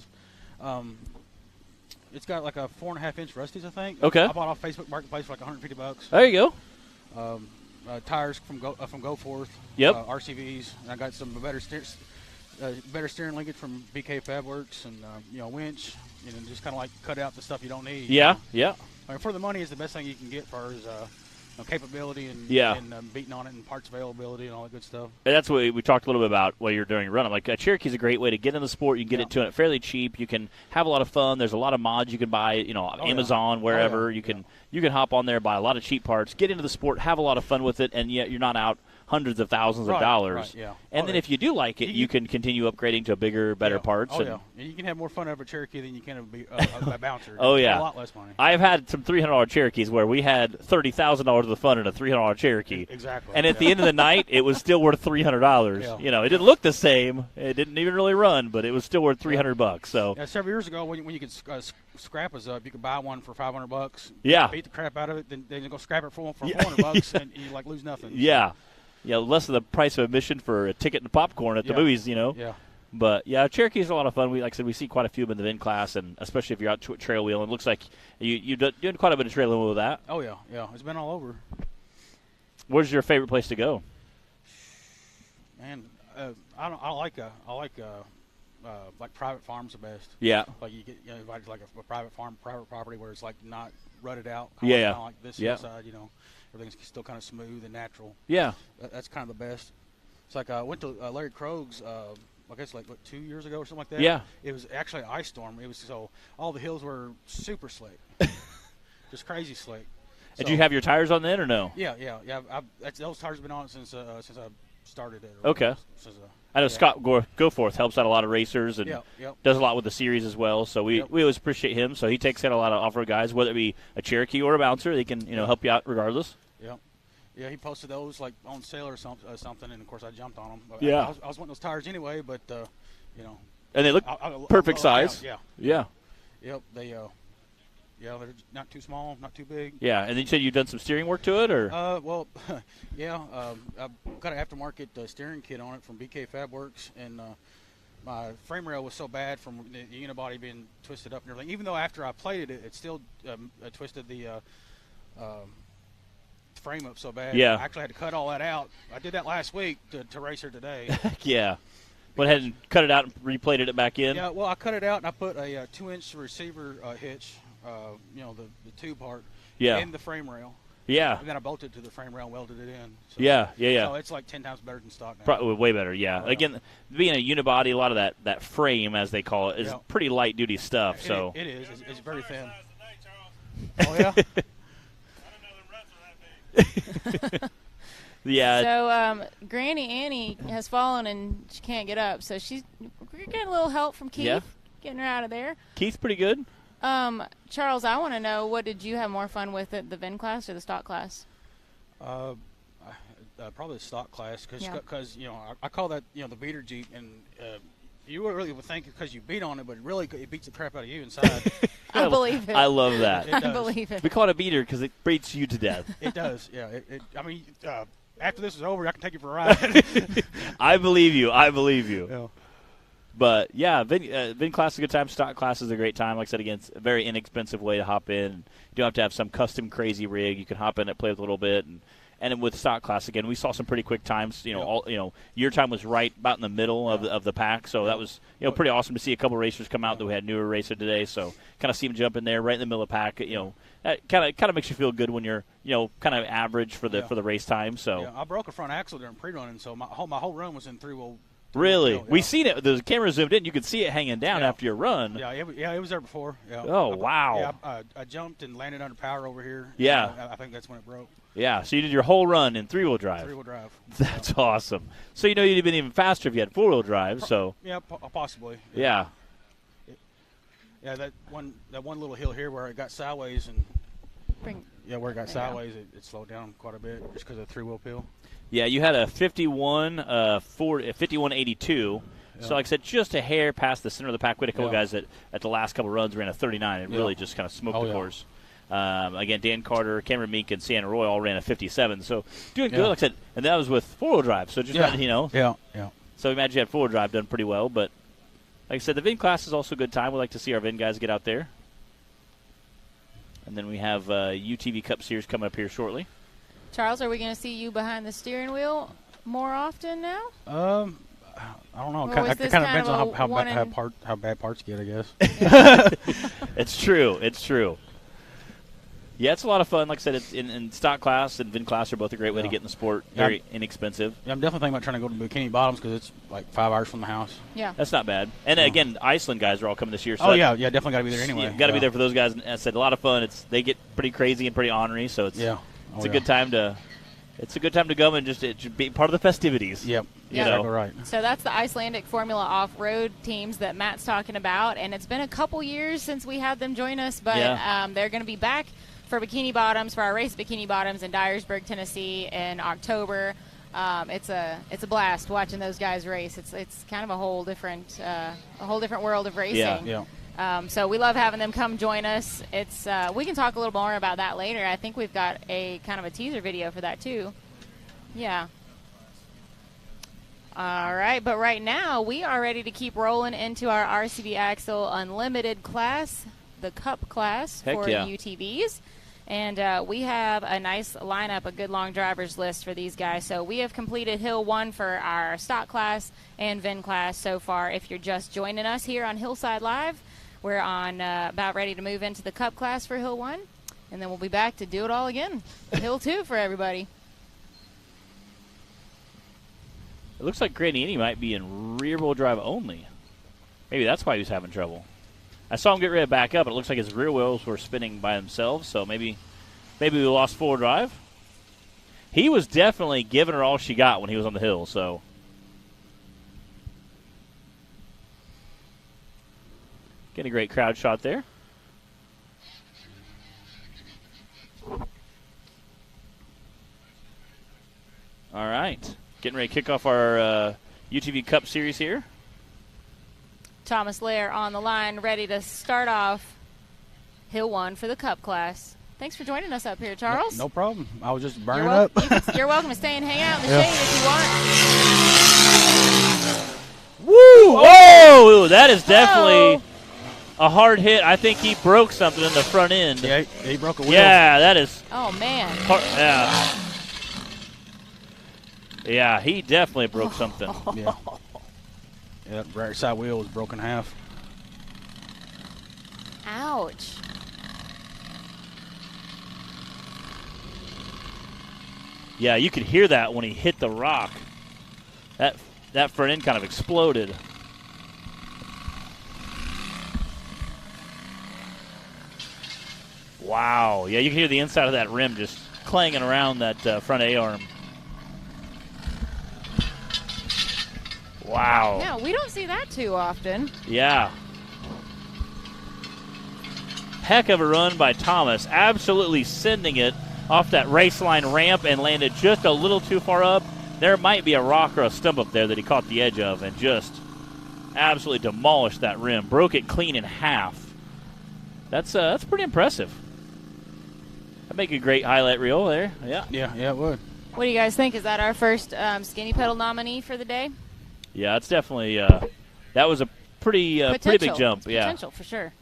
It's got like a 4.5-inch Rusties, I think. Okay. I bought off Facebook Marketplace for like $150. There you go. Tires from Go Forth. Yep. RCVs. And I got some better steering linkage from BK Fabworks and winch. Just kind of like cut out the stuff you don't need. Yeah. Yeah. I mean, for the money is the best thing you can get for is capability and beating on it and parts availability and all that good stuff. And that's what we talked a little bit about while you're doing a run. I'm like, Cherokee's a great way to get in the sport. You can get into it fairly cheap. You can have a lot of fun. There's a lot of mods you can buy, Amazon, wherever. You can hop on there, buy a lot of cheap parts, get into the sport, have a lot of fun with it, and yet you're not out hundreds of thousands of dollars. Right, yeah. And then if you do like it, you can continue upgrading to bigger, better parts. And you can have more fun out of a Cherokee than you can of a bouncer. Oh, it's yeah. A lot less money. I've had some $300 Cherokees where we had $30,000 of fun in a $300 Cherokee. Exactly. And at the end of the night, it was still worth $300. Yeah. It didn't look the same. It didn't even really run, but it was still worth $300. So several years ago, when you could scrap us up, you could buy one for $500. Yeah. Beat the crap out of it, then you go scrap it for $400, and you lose nothing. Yeah. Yeah, less of the price of admission for a ticket and popcorn at the movies, Yeah. But, Cherokee's a lot of fun. Like I said, we see quite a few of them in the VIN class, and especially if you're out trail wheeling. It looks like you're doing quite a bit of trail wheeling with that. Oh, yeah. It's been all over. Where's your favorite place to go? Man, I like private farms the best. Yeah. Like you get invited to like a private farm, private property where it's like not rutted out. Yeah. Kind of like this inside, everything's still kind of smooth and natural. Yeah. That's kind of the best. It's like I went to Larry Krog's, I guess 2 years ago or something like that. Yeah. It was actually an ice storm. It was so all the hills were super slick, just crazy slick. Did you have your tires on then or no? Yeah. Those tires have been on since I started it. Okay. I know Scott Goforth helps out a lot of racers and does a lot with the series as well. So we always appreciate him. So he takes in a lot of off-road guys, whether it be a Cherokee or a bouncer. They can help you out regardless. Yeah, he posted those like on sale or something, and of course I jumped on them. Yeah. I was wanting those tires anyway, but And they look perfect size. Yeah. Yep. They're not too small, not too big. Yeah, and then you said you've done some steering work to it, or? I've got an aftermarket steering kit on it from BK Fabworks, and my frame rail was so bad from the unibody being twisted up and everything. Even though after I plated it, it still twisted the frame up so bad. Yeah. I actually had to cut all that out. I did that last week to race her today. Yeah. Went ahead and cut it out and replated it back in? Yeah, well, I cut it out and I put a 2-inch receiver hitch, the tube part, in the frame rail. Yeah. And then I bolted to the frame rail and welded it in. So, yeah. So it's like 10 times better than stock now. Probably way better, yeah. Again, being a unibody, a lot of that frame, as they call it, is pretty light-duty stuff. So It is. It's very thin. Oh, yeah? Yeah. So Granny Annie has fallen and she can't get up. So we're getting a little help from Keith, getting her out of there. Keith's pretty good. Charles, I want to know, what did you have more fun with, the VIN class or the stock class? Probably the stock class because I call that the beater Jeep, and you really would think because you beat on it, but really it beats the crap out of you inside. I believe it. I love that. I believe it. We call it a beater because it beats you to death. It does, yeah. After this is over, I can take you for a ride. I believe you. Yeah. But, yeah, VIN class is a good time. Stock class is a great time. Like I said, again, it's a very inexpensive way to hop in. You don't have to have some custom crazy rig. You can hop in and play with a little bit. And then with stock class, again, we saw some pretty quick times. Your time was right about in the middle of the pack. So that was, pretty awesome to see a couple racers come out that we had newer racer today. So kind of see them jump in there right in the middle of the pack. That kind of makes you feel good when you're, kind of average for the race time. So I broke a front axle during pre-running, so my whole run was in three-wheel. Really? We seen it. The camera zoomed in. You could see it hanging down after your run. Yeah, it was there before. Yeah. Oh, wow. Yeah, I jumped and landed under power over here. Yeah. I think that's when it broke. Yeah, so you did your whole run in three-wheel drive. Three-wheel drive. That's awesome. So you'd have been even faster if you had four-wheel drive. So yeah, possibly. Yeah. Yeah, that one little hill here where it got sideways where it got sideways, it slowed down quite a bit just because of the three-wheel peel. Yeah, you had a 5182. Yeah. So, like I said, just a hair past the center of the pack. We had a couple guys that at the last couple runs ran a 39 and really just kind of smoked the course. Again, Dan Carter, Cameron Meek, and Santa Roy all ran a 57. So doing good, like I said, and that was with four-wheel drive. So just Yeah. So imagine you had four-wheel drive done pretty well. But like I said, the VIN class is also a good time. We like to see our VIN guys get out there. And then we have UTV Cup Series coming up here shortly. Charles, are we going to see you behind the steering wheel more often now? I don't know. It kind of depends on how bad parts get, I guess. It's true. Yeah, it's a lot of fun. Like I said, it's in stock class and VIN class are both a great way to get in the sport. Very inexpensive. Yeah, I'm definitely thinking about trying to go to Bikini Bottoms because it's like 5 hours from the house. Yeah. That's not bad. And again, Iceland guys are all coming this year. So definitely got to be there anyway. Got to be there for those guys. And I said, a lot of fun. They get pretty crazy and pretty ornery, so it's a good time to go and just be part of the festivities. Yep. Exactly right. So that's the Icelandic Formula off-road teams that Matt's talking about, and it's been a couple years since we had them join us, but they're going to be back for Bikini Bottoms, for our race Bikini Bottoms in Dyersburg, Tennessee in October. It's a blast watching those guys race. It's kind of a whole different world of racing. Yeah. So we love having them come join us. It's we can talk a little more about that later. I think we've got a kind of a teaser video for that too. Yeah. All right, but right now we are ready to keep rolling into our RCB Axle Unlimited class, the Cup class for UTVs. And we have a nice lineup, a good long driver's list for these guys. So we have completed Hill 1 for our stock class and VIN class so far. If you're just joining us here on Hillside Live, we're on about ready to move into the Cup class for Hill 1. And then we'll be back to do it all again. Hill 2 for everybody. It looks like Graniani might be in rear-wheel drive only. Maybe that's why he was having trouble. I saw him get ready to back up, and it looks like his rear wheels were spinning by themselves, so maybe we lost four-wheel drive. He was definitely giving her all she got when he was on the hill, so. Getting a great crowd shot there. All right. Getting ready to kick off our UTV Cup Series here. Thomas Lair on the line, ready to start off Hill 1 for the Cup class. Thanks for joining us up here, Charles. No problem. I was just burning up. You're welcome to stay and hang out in the shade if you want. Woo! Whoa! That is definitely a hard hit. I think he broke something in the front end. Yeah, he broke a wheel. Yeah, that is. Oh, man. Yeah, he definitely broke something. Yeah. Yeah, that right side wheel was broken in half. Ouch. Yeah, you could hear that when he hit the rock. That front end kind of exploded. Wow. Yeah, you can hear the inside of that rim just clanging around that front A-arm. Wow. Yeah, we don't see that too often. Yeah. Heck of a run by Thomas. Absolutely sending it off that race line ramp and landed just a little too far up. There might be a rock or a stump up there that he caught the edge of and just absolutely demolished that rim. Broke it clean in half. That's pretty impressive. That'd make a great highlight reel there. Yeah. Yeah, it would. What do you guys think? Is that our first Skinny Pedal nominee for the day? Yeah, it's definitely That was a pretty big jump. Yeah. Potential for sure.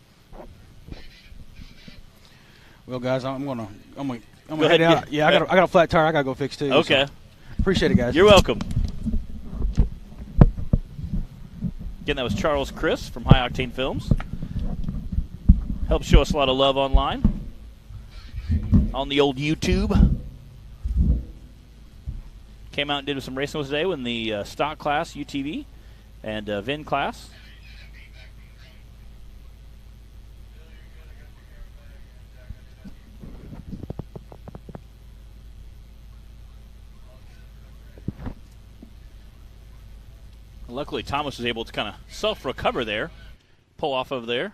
Well, guys, I'm gonna Go head ahead, out. Yeah, I got a flat tire. I gotta go fix too. Okay. So appreciate it, guys. You're welcome. Again, that was Charles Chris from High Octane Films. Helps show us a lot of love online on the old YouTube. Came out and did some racing today in the stock class, UTV, and VIN class. Luckily, Thomas was able to kind of self-recover there, pull off of there.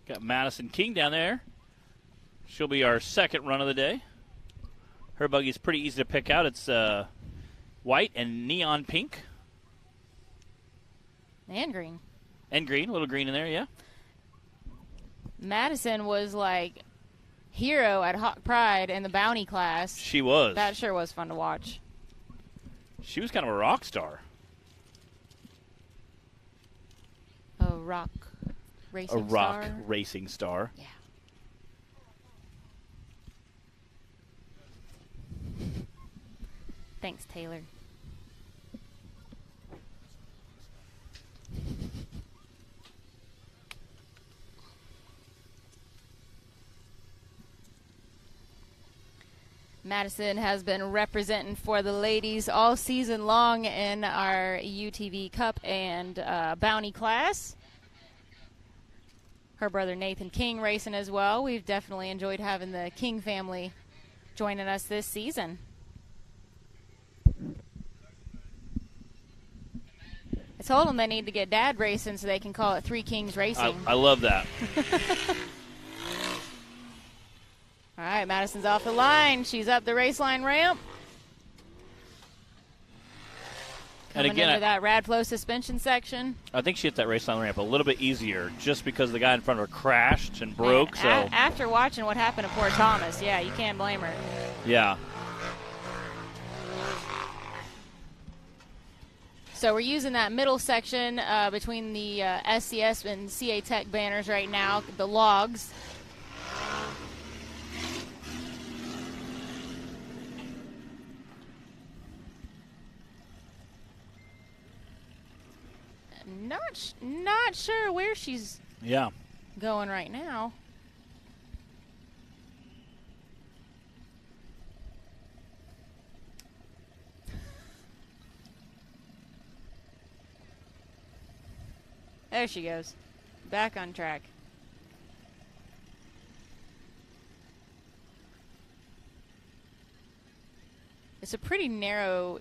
Got Madison King down there. She'll be our second run of the day. Her buggy's pretty easy to pick out. It's white and neon pink. And green. And green, a little green in there, yeah. Madison was like hero at Hawk Pride in the bounty class. She was. That sure was fun to watch. She was kind of a rock star. A rock racing star. Racing star. Yeah. Thanks, Taylor. Madison has been representing for the ladies all season long in our UTV Cup and Bounty class. Her brother Nathan King racing as well. We've definitely enjoyed having the King family joining us this season. I told them they need to get Dad racing so they can call it Three Kings Racing. I love that. All right, Madison's off the line. She's up the race line ramp. Coming and again, into that Radflo suspension section. I think she hit that race line ramp a little bit easier just because the guy in front of her crashed and broke. And after watching what happened to poor Thomas, yeah, you can't blame her. Yeah. So we're using that middle section between the SCS and CA Tech banners right now, the logs. Not sure where she's going right now. There she goes. Back on track. It's a pretty narrow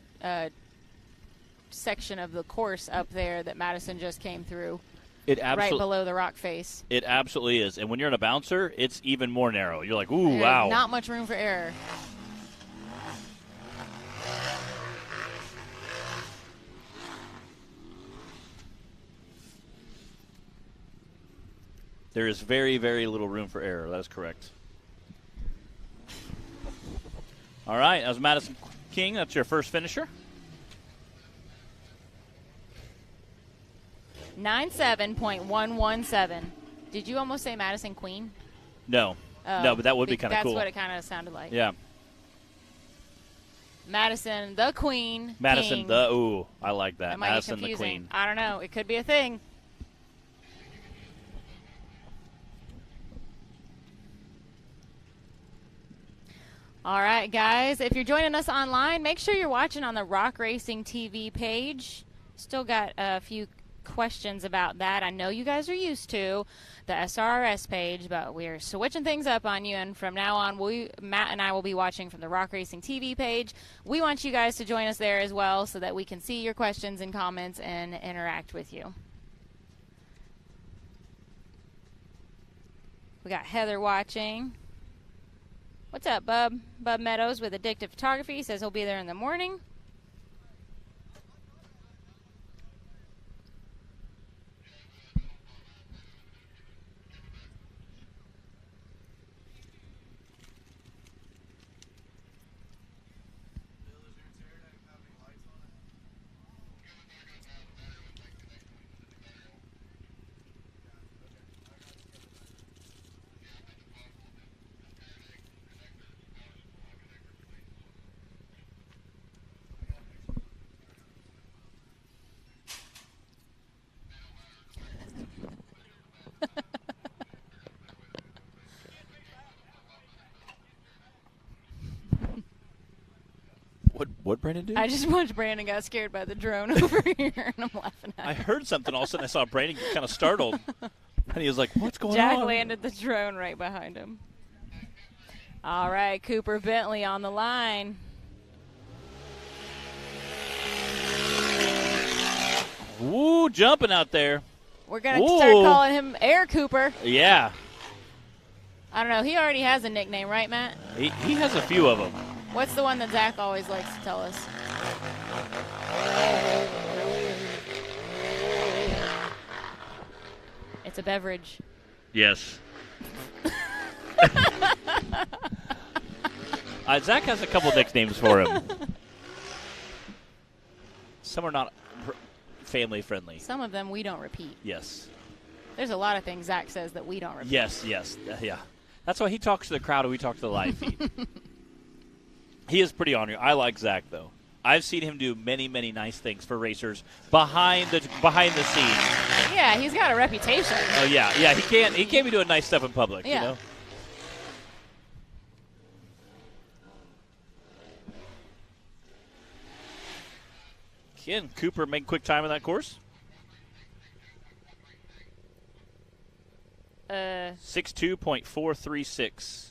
section of the course up there that Madison just came through. Right below the rock face. It absolutely is. And when you're in a bouncer, it's even more narrow. You're like, ooh, wow. Not much room for error. There is very, very little room for error. That is correct. All right, that was Madison King. That's your first finisher. 97.117. Did you almost say Madison Queen? No. No, but that would be kind of cool. That's what it kind of sounded like. Yeah. Madison the Queen. Madison King. ooh, I like that. That might Madison be the confusing. Queen. I don't know. It could be a thing. All right, guys. If you're joining us online, make sure you're watching on the Rock Racing TV page. Still got a few questions about that. I know you guys are used to the SRRS page, but we're switching things up on you, and from now on, Matt and I will be watching from the Rock Racing TV page. We want you guys to join us there as well so that we can see your questions and comments and interact with you. We got Heather watching. What's up, Bub? Bub Meadows with Addictive Photography says he'll be there in the morning. What Brandon do? I just watched Brandon got scared by the drone over here, and I'm laughing at I him. heard something. All of a sudden, I saw Brandon get kind of startled. And he was like, what's going Jack on? landed the drone right behind him. All right, Cooper Bentley on the line. Ooh, jumping out there. We're going to start calling him Air Cooper. Yeah. I don't know. He already has a nickname, right, Matt? He has a few of them. What's the one that Zach always likes to tell us? It's a beverage. Yes. Zach has a couple nicknames for him. Some are not family friendly. Some of them we don't repeat. Yes. There's a lot of things Zach says that we don't repeat. Yes. Yeah. That's why he talks to the crowd and we talk to the live feed. He is pretty on you. I like Zach, though. I've seen him do many, many nice things for racers behind the scenes. Yeah, he's got a reputation. Oh yeah. He can't be doing nice stuff in public. Yeah. You know. Again, Cooper made quick time in that course. 62.436.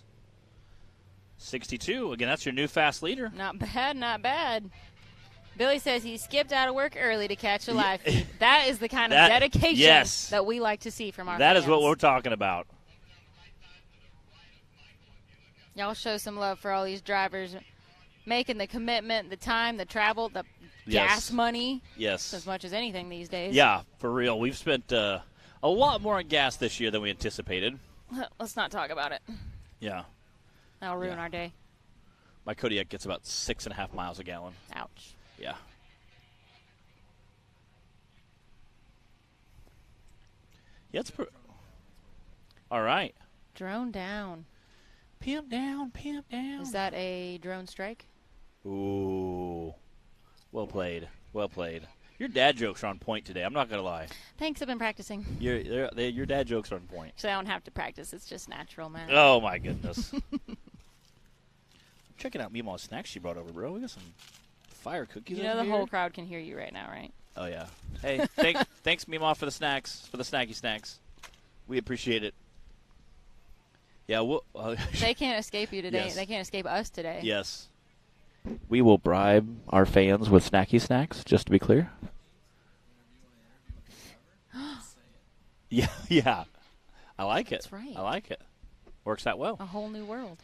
62. Again, that's your new fast leader. Not bad, not bad. Billy says he skipped out of work early to catch a live feed. That is the kind of dedication that we like to see from our fans. That is what we're talking about. Y'all show some love for all these drivers making the commitment, the time, the travel, the gas money. Yes. As much as anything these days. Yeah, for real. We've spent a lot more on gas this year than we anticipated. Let's not talk about it. Yeah. That'll ruin our day. My Kodiak gets about 6.5 miles a gallon. Ouch. Yeah. Yeah, it's all right. Drone down. Pimp down, pimp down. Is that a drone strike? Ooh. Well played. Well played. Your dad jokes are on point today. I'm not going to lie. Thanks, I've been practicing. Your dad jokes are on point. So I don't have to practice. It's just natural, man. Oh, my goodness. Checking out Meemaw's snacks she brought over, bro. We got some fire cookies You know over the here. whole crowd can hear you right now, right? Oh, yeah. Hey, thanks, Meemaw, for the snacks, for the snacky snacks. We appreciate it. Yeah, they can't escape you today. Yes. They can't escape us today. Yes. We will bribe our fans with snacky snacks, just to be clear. Yeah. I like it. That's right. I like it. Works out well. A whole new world.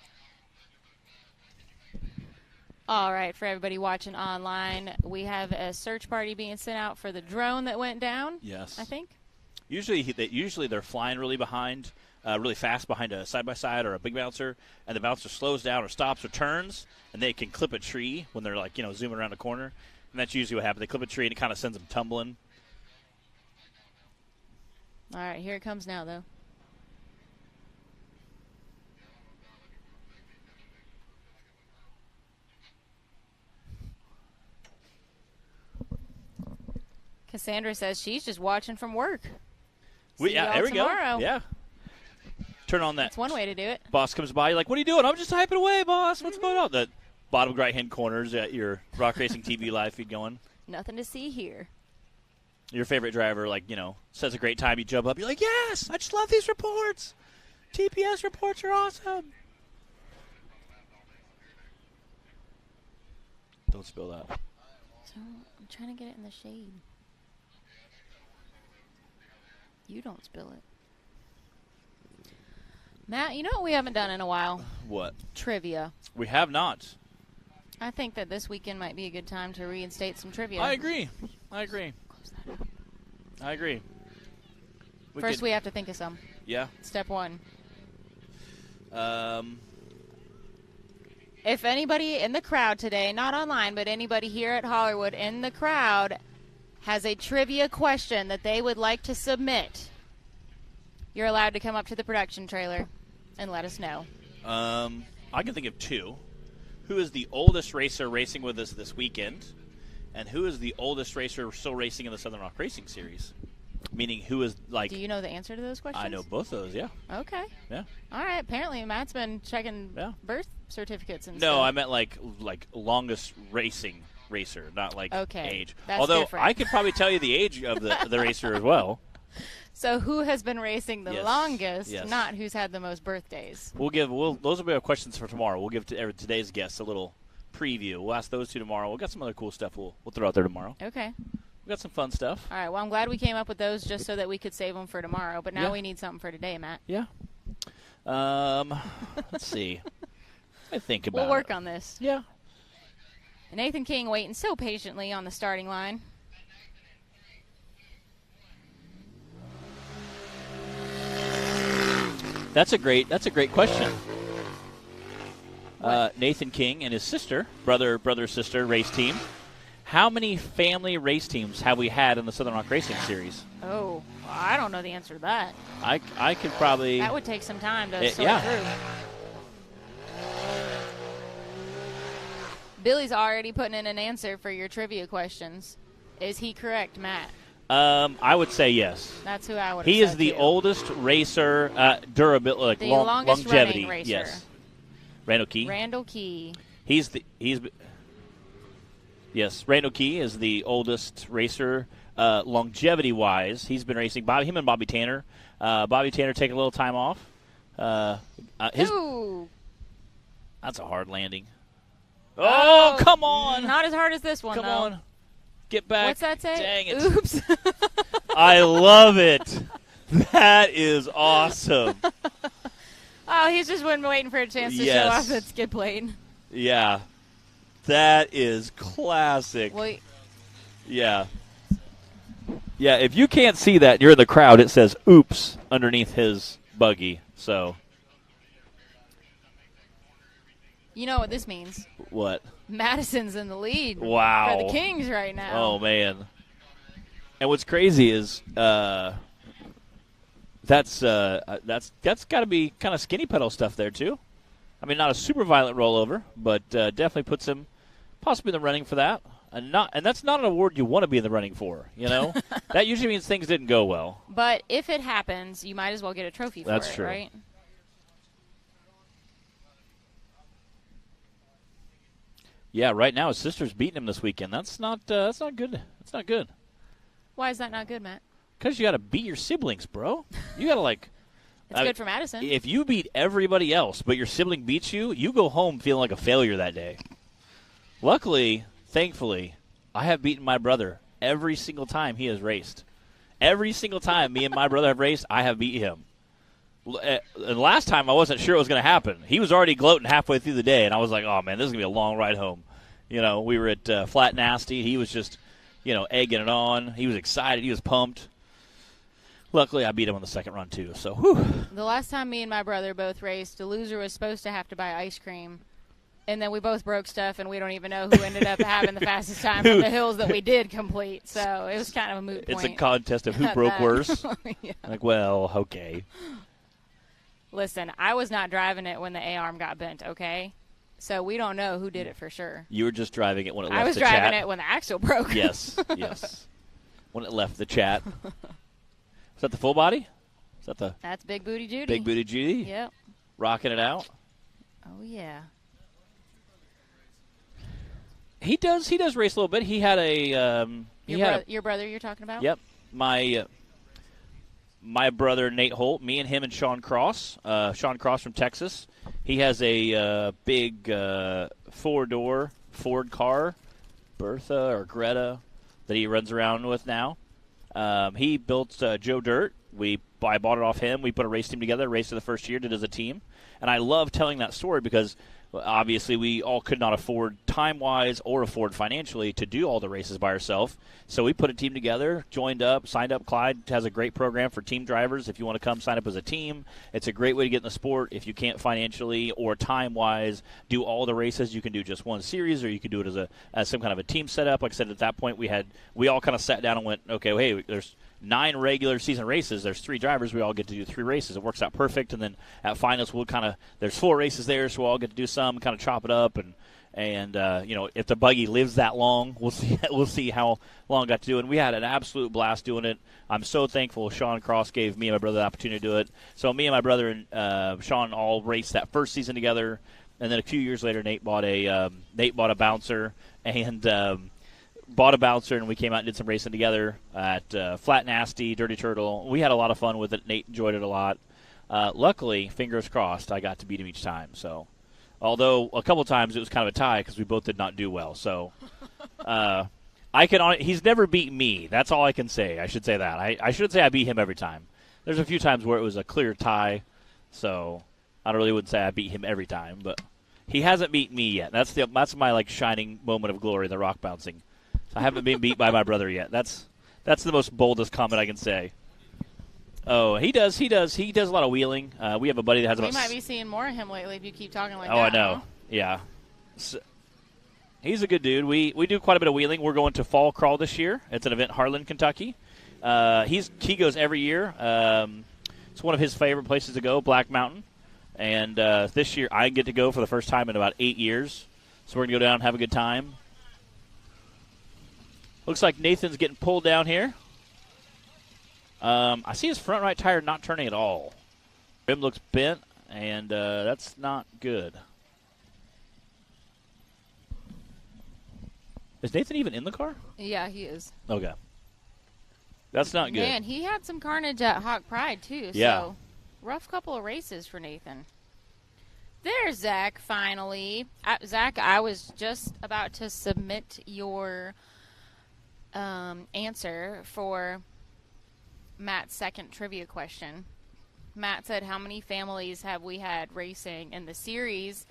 All right, for everybody watching online, we have a search party being sent out for the drone that went down. Yes. I think. Usually they're flying really fast behind a side-by-side or a big bouncer, and the bouncer slows down or stops or turns, and they can clip a tree when they're zooming around a corner. And that's usually what happens. They clip a tree and it kind of sends them tumbling. All right, here it comes now, though. Cassandra says she's just watching from work. See y'all there we tomorrow. go. Yeah. Turn on that. That's one way to do it. Boss comes by, you're like, what are you doing? I'm just typing away, boss. What's going on? The bottom right-hand corners at your Rock Racing TV live feed going. Nothing to see here. Your favorite driver, says a great time. You jump up. You're like, yes, I just love these reports. TPS reports are awesome. Don't spill that. So I'm trying to get it in the shade. You don't spill it. Matt, you know what we haven't done in a while? What? Trivia. We have not. I think that this weekend might be a good time to reinstate some trivia. I agree. Close that up. I agree. First, we have to think of some. Yeah. Step one. If anybody in the crowd today, not online, but anybody here at Hollywood in the crowd has a trivia question that they would like to submit, you're allowed to come up to the production trailer and let us know. I can think of two. Who is the oldest racer racing with us this weekend? And who is the oldest racer still racing in the Southern Rock Racing Series? meaning who is like. Do you know the answer to those questions? I know both of those. Yeah. Okay. Yeah. All right. Apparently, Matt's been checking birth certificates and stuff. No, I meant like longest racer, not like age. That's Although different. I could probably tell you the age of the racer as well. So who has been racing the longest, Yes. not who's had the most birthdays? Those will be our questions for tomorrow. We'll give today's guests a little preview. We'll ask those two tomorrow. We'll got some other cool stuff we'll throw out there tomorrow. Okay. We got some fun stuff. All right. Well, I'm glad we came up with those just so that we could save them for tomorrow. But now we need something for today, Matt. Yeah. Let's see. I think about it. We'll work on this. Yeah. Nathan King waiting so patiently on the starting line. That's a great question. Nathan King and his sister, brother, sister race team. How many family race teams have we had in the Southern Rock Racing Series? Oh, I don't know the answer to that. I could probably. That would take some time to sort through. Billy's already putting in an answer for your trivia questions. Is he correct, Matt? I would say yes. That's who I would. He is the oldest racer, durability, the longest longevity. running racer. Yes. Randall Key. Yes, Randall Key is the oldest racer, longevity-wise. He's been racing. Him and Bobby Tanner. Bobby Tanner taking a little time off. Ooh. That's a hard landing. Oh, come on! Not as hard as this one, Come though. on. Get back. What's that say? Dang it. Oops. I love it. That is awesome. Oh, he's just waiting for a chance to show off that skid plate. Yeah. That is classic. Well, yeah. Yeah, if you can't see that, you're in the crowd, it says oops underneath his buggy. So. You know what this means. What? Madison's in the lead. Wow. For the Kings right now. Oh, man. And what's crazy is that's got to be kind of skinny pedal stuff there, too. I mean, not a super violent rollover, but definitely puts him possibly in the running for that. And that's not an award you want to be in the running for, you know? That usually means things didn't go well. But if it happens, you might as well get a trophy for That's it, true. right? Yeah, right now his sister's beating him this weekend. That's not good. That's not good. Why is that not good, Matt? Because you got to beat your siblings, bro. You got to It's good for Madison. If you beat everybody else, but your sibling beats you, you go home feeling like a failure that day. Luckily, thankfully, I have beaten my brother every single time he has raced. Every single time me and my brother have raced, I have beat him. And last time I wasn't sure it was going to happen. He was already gloating halfway through the day, and I was like, oh, man, this is going to be a long ride home. You know, we were at Flat Nasty. He was just, egging it on. He was excited. He was pumped. Luckily, I beat him on the second run, too. So, whew. The last time me and my brother both raced, the loser was supposed to have to buy ice cream. And then we both broke stuff, and we don't even know who ended up having the fastest time from the hills that we did complete. So it was kind of a moot point. It's a contest of who broke worse. Yeah. Like, well, okay. Listen, I was not driving it when the A-arm got bent, okay? So we don't know who did it for sure. You were just driving it when it left the chat. I was driving it when the axle broke. Yes. When it left the chat. Is that the full body? That's Big Booty Judy. Big Booty Judy? Yep. Rocking it out? Oh, yeah. He does race a little bit. He had a your brother you're talking about? Yep. My brother Nate Holt, me and him and Sean Cross. Sean Cross from Texas. He has a big 4-door Ford car, Bertha or Greta, that he runs around with now. He built Joe Dirt. I bought it off him. We put a race team together, raced it the first year, did it as a team. And I love telling that story because obviously we all could not afford time-wise or afford financially to do all the races by ourselves. So we put a team together, joined up, signed up. Clyde has a great program for team drivers. If you want to come sign up as a team, it's a great way to get in the sport. If you can't financially or time-wise do all the races, you can do just one series, or you can do it as some kind of a team setup. Like I said, at that point we all kind of sat down and went, okay, well, hey, there's 9 regular season races. There's 3 drivers. We all get to do 3 races. It works out perfect. And then at finals, there's 4 races there, so we'll all get to do some, kind of chop it up And if the buggy lives that long, we'll see. We'll see how long I got to do it. And we had an absolute blast doing it. I'm so thankful Sean Cross gave me and my brother the opportunity to do it. So me and my brother and Sean all raced that first season together. And then a few years later, Nate bought a bouncer and bought a bouncer, and we came out and did some racing together at Flat Nasty, Dirty Turtle. We had a lot of fun with it. Nate enjoyed it a lot. Luckily, fingers crossed, I got to beat him each time. So. Although a couple times it was kind of a tie because we both did not do well. So he's never beat me. That's all I can say. I should say that. I should say I beat him every time. There's a few times where it was a clear tie, so I really wouldn't say I beat him every time. But he hasn't beat me yet. That's my shining moment of glory, the rock bouncing. So I haven't been beat by my brother yet. That's the most boldest comment I can say. Oh, he does. He does a lot of wheeling. We have a buddy that has We might be seeing more of him lately if you keep talking like that. Oh, I know. Huh? Yeah. So, he's a good dude. We do quite a bit of wheeling. We're going to Fall Crawl this year. It's an event in Harlan, Kentucky. He goes every year. It's one of his favorite places to go, Black Mountain. And this year I get to go for the first time in about 8 years. So we're going to go down and have a good time. Looks like Nathan's getting pulled down here. I see his front right tire not turning at all. Rim looks bent, and that's not good. Is Nathan even in the car? Yeah, he is. Okay. That's not good. Man, he had some carnage at Hawk Pride, too. Yeah. So, rough couple of races for Nathan. There's Zach, finally. Zach, I was just about to submit your answer for Matt's second trivia question. Matt said, how many families have we had racing in the series?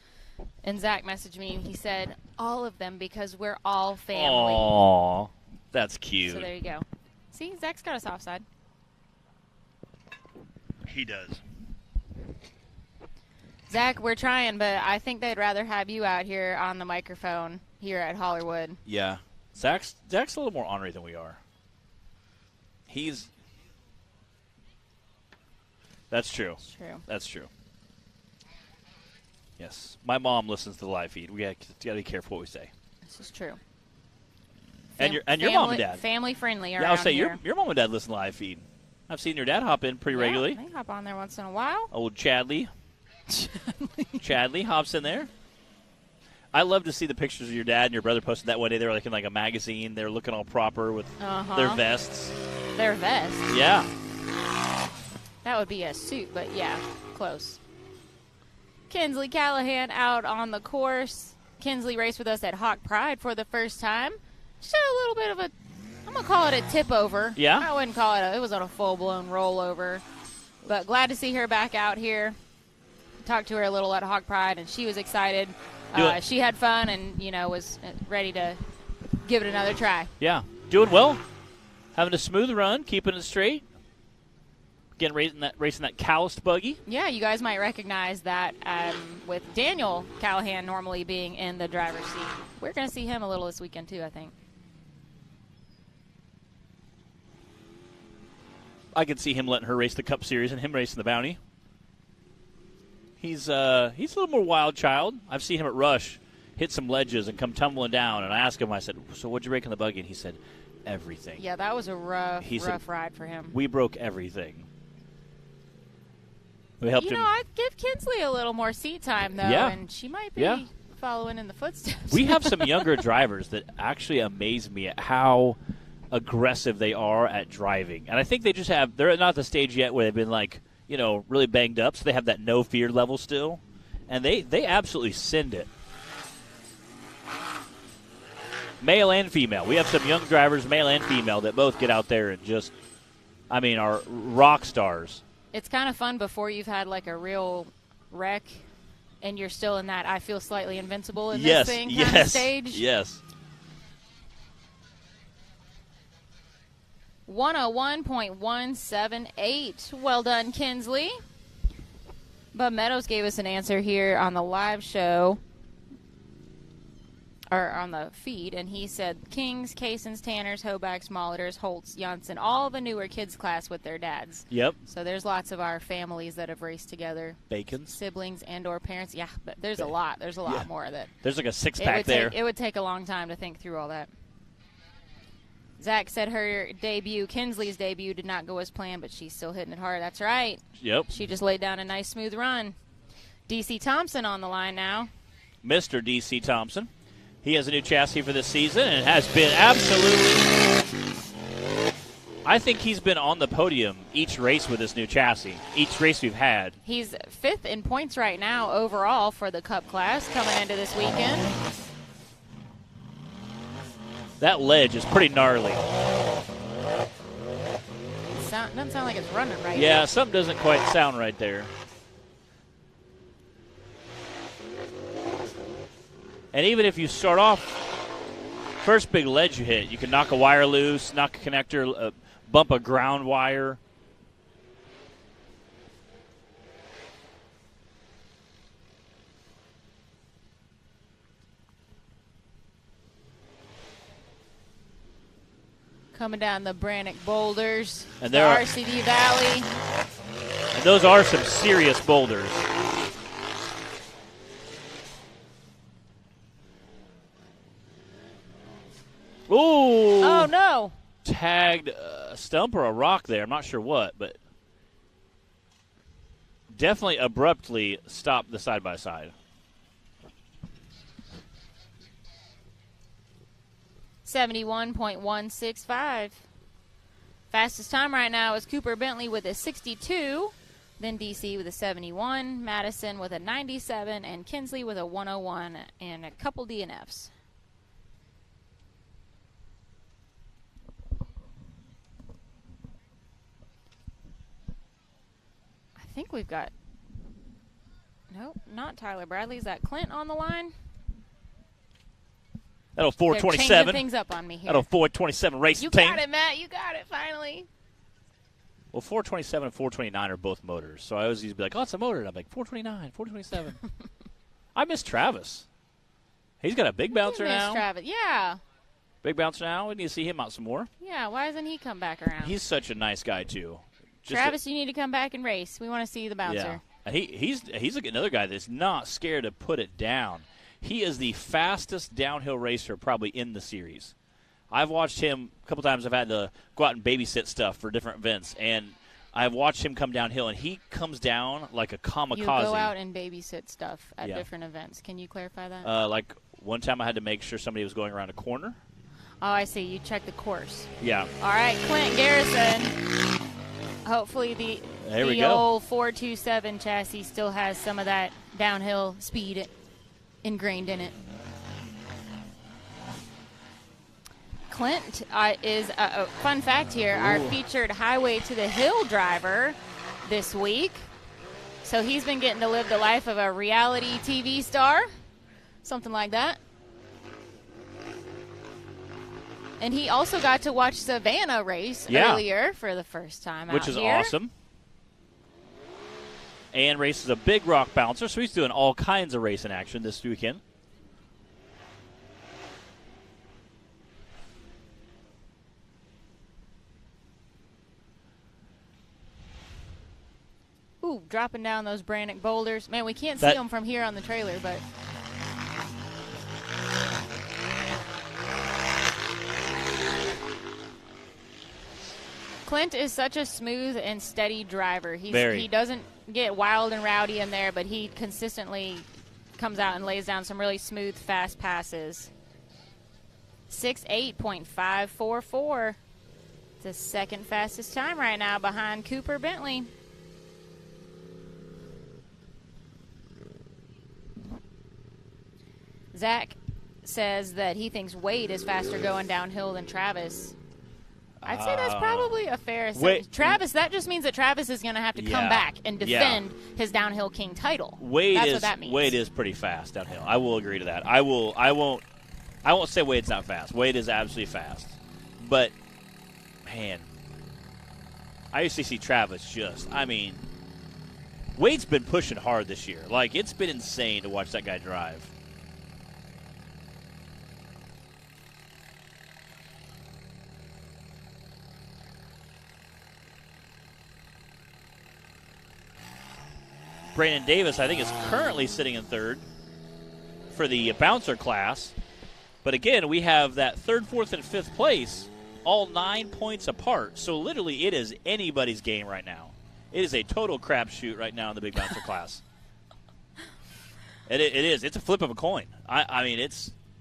And Zach messaged me, and he said, all of them, because we're all family. Aww, that's cute. So there you go. See, Zach's got a soft side. He does. Zach, we're trying, but I think they'd rather have you out here on the microphone here at Hollywood. Yeah. Zach's a little more ornery than we are. That's true. It's true. That's true. Yes. My mom listens to the live feed. We got to be careful what we say. This is true. And your mom and dad. Family friendly around Yeah, I'll say here. your mom and dad listen to live feed. I've seen your dad hop in pretty regularly. They hop on there once in a while. Old Chadley. Chadley hops in there. I love to see the pictures of your dad and your brother posted that one day. They were in a magazine. They were looking all proper with their vests. Their vests? Yeah. That would be a suit, but yeah, close. Kinsley Callahan out on the course. Kinsley raced with us at Hawk Pride for the first time. Just had a little bit of I'm going to call it a tip over. Yeah? I wouldn't call it it wasn't a full-blown rollover. But glad to see her back out here. Talked to her a little at Hawk Pride, and she was excited. She had fun and, was ready to give it another try. Yeah. Doing well. Having a smooth run, keeping it straight. Again, racing that calloused buggy. Yeah, you guys might recognize that with Daniel Callahan normally being in the driver's seat. We're going to see him a little this weekend, too, I think. I could see him letting her race the Cup Series and him racing the Bounty. He's a little more wild child. I've seen him at Rush hit some ledges and come tumbling down. And I asked him, I said, so what'd you break in the buggy? And he said, everything. Yeah, that was a rough ride for him. We broke everything. We helped him. I'd give Kinsley a little more seat time, though, and she might be following in the footsteps. We have some younger drivers that actually amaze me at how aggressive they are at driving. And I think they're not at the stage yet where they've been really banged up, so they have that no fear level still. And they absolutely send it. Male and female. We have some young drivers, male and female, that both get out there and just, are rock stars. It's kind of fun before you've had a real wreck and you're still in that I feel slightly invincible in this thing kind of stage. Yes. 101.178. Well done, Kinsley. Bub Meadows gave us an answer here on the live show. or on the feed, and he said Kings, Kaysons, Tanners, Hobacks, Molleters, Holtz, Janssen, all the newer kids class with their dads. Yep. So there's lots of our families that have raced together. Bacons. Siblings and or parents. Yeah, but there's a lot. There's a lot more of it. There's like a six-pack there. It would take a long time to think through all that. Zach said her debut, Kinsley's debut, did not go as planned, but she's still hitting it hard. That's right. Yep. She just laid down a nice, smooth run. DC Thompson on the line now. Mr. DC Thompson. He has a new chassis for this season and has been absolutely... I think he's been on the podium each race with this new chassis, each race we've had. He's 5th in points right now overall for the Cup class coming into this weekend. That ledge is pretty gnarly. Doesn't sound like it's running right. Yeah, something doesn't quite sound right there. And even if you start off, first big ledge you hit, you can knock a wire loose, knock a connector, bump a ground wire. Coming down the Brannock Boulders, And the there are- RCD Valley. And those are some serious boulders. Ooh! Oh, no. Tagged a stump or a rock there. I'm not sure what, but definitely abruptly stopped the side-by-side. 71.165. Fastest time right now is Cooper Bentley with a 62, then DC with a 71, Madison with a 97, and Kinsley with a 101, and a couple DNFs. I think we've got, nope, not Tyler Bradley. Is that Clint on the line? That'll They're 427. changing things up on me here. That'll 427 race You team. got it, Matt. You got it, finally. Well, 427 and 429 are both motors. So I always used to be like, oh, it's a motor. And I'm like, 429, 427. I miss Travis. He's got a big bouncer You miss now. Travis. Yeah. Big bouncer now. We need to see him out some more. Yeah, why doesn't he come back around? He's such a nice guy, too. Travis, you need to come back and race. We want to see the bouncer. Yeah. And he's like another guy that's not scared to put it down. He is the fastest downhill racer probably in the series. I've watched him a couple times. I've had to go out and babysit stuff for different events, and I've watched him come downhill, and he comes down like a kamikaze. You go out and babysit stuff at Yeah. different events. Can you clarify that? Like one time I had to make sure somebody was going around a corner. Oh, I see. You check the course. Yeah. All right, Clint Garrison. Hopefully There we the go. old 427 chassis still has some of that downhill speed ingrained in it. Clint is a fun fact here, our featured Highway to the Hill driver this week. So he's been getting to live the life of a reality TV star, something like that. And he also got to watch Savannah race earlier for the first time Which out is here. awesome. And races a big rock bouncer, so he's doing all kinds of racing action this weekend. Ooh, dropping down those Brannock boulders. Man, we can't see That- them from here on the trailer, but Clint is such a smooth and steady driver. Very. He doesn't get wild and rowdy in there, but he consistently comes out and lays down some really smooth, fast passes. 6'8.544. The second fastest time right now behind Cooper Bentley. Zach says that he thinks Wade is faster going downhill than Travis. I'd say that's probably a fair assessment. Travis, that just means that Travis is going to have to come Yeah. back and defend his downhill king title. That's what that means. Wade is pretty fast downhill. I will agree to that. I won't say Wade's not fast. Wade is absolutely fast. But man, I used to see Travis Wade's been pushing hard this year. Like, it's been insane to watch that guy drive. Brandon Davis, I think, is currently sitting in third for the bouncer class. But again, we have that third, fourth, and fifth place all 9 points apart. So literally it is anybody's game right now. It is a total crapshoot right now in the big bouncer class. It is. It's a flip of a coin. I mean,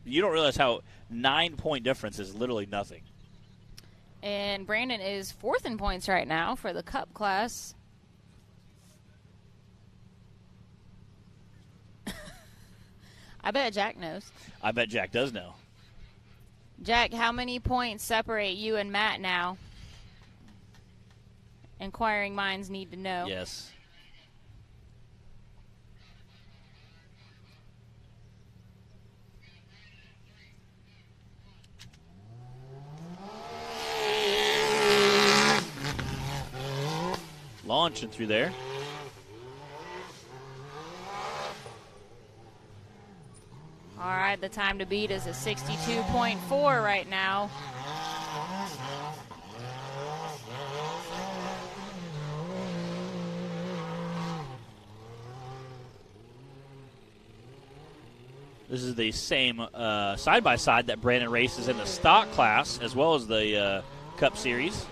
you don't realize how 9-point difference is literally nothing. And Brandon is fourth in points right now for the Cup class. I bet Jack knows. I bet Jack does know. Jack, how many points separate you and Matt now? Inquiring minds need to know. Yes. Launching through there. All right, the time to beat is a 62.4 right now. This is the same side-by-side that Brandon races in the stock class as well as the Cup Series.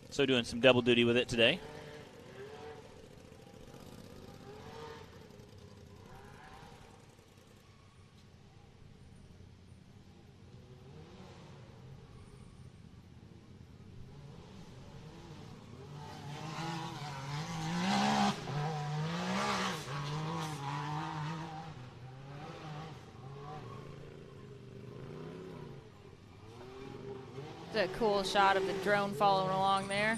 So doing some double duty with it today. A cool shot of the drone following along there.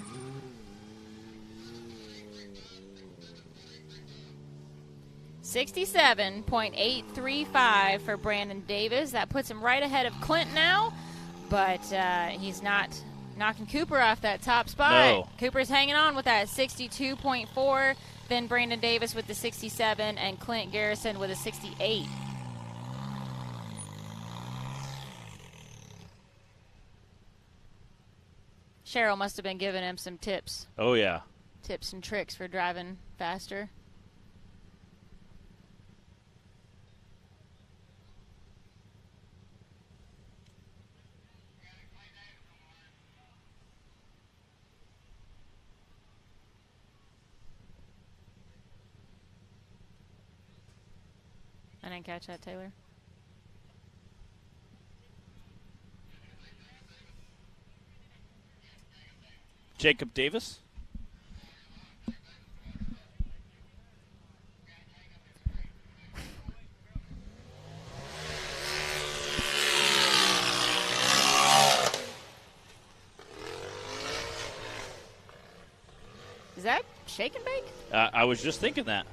$67.835 for Brandon Davis. That puts him right ahead of Clint now, but he's not knocking Cooper off that top spot. No. Cooper's hanging on with that 62.4, then Brandon Davis with the 67, and Clint Garrison with a 68. Cheryl must have been giving him some tips. Oh, yeah. Tips and tricks for driving faster. I didn't catch that, Taylor. Jacob Davis. Is that shake and bake? I was just thinking that.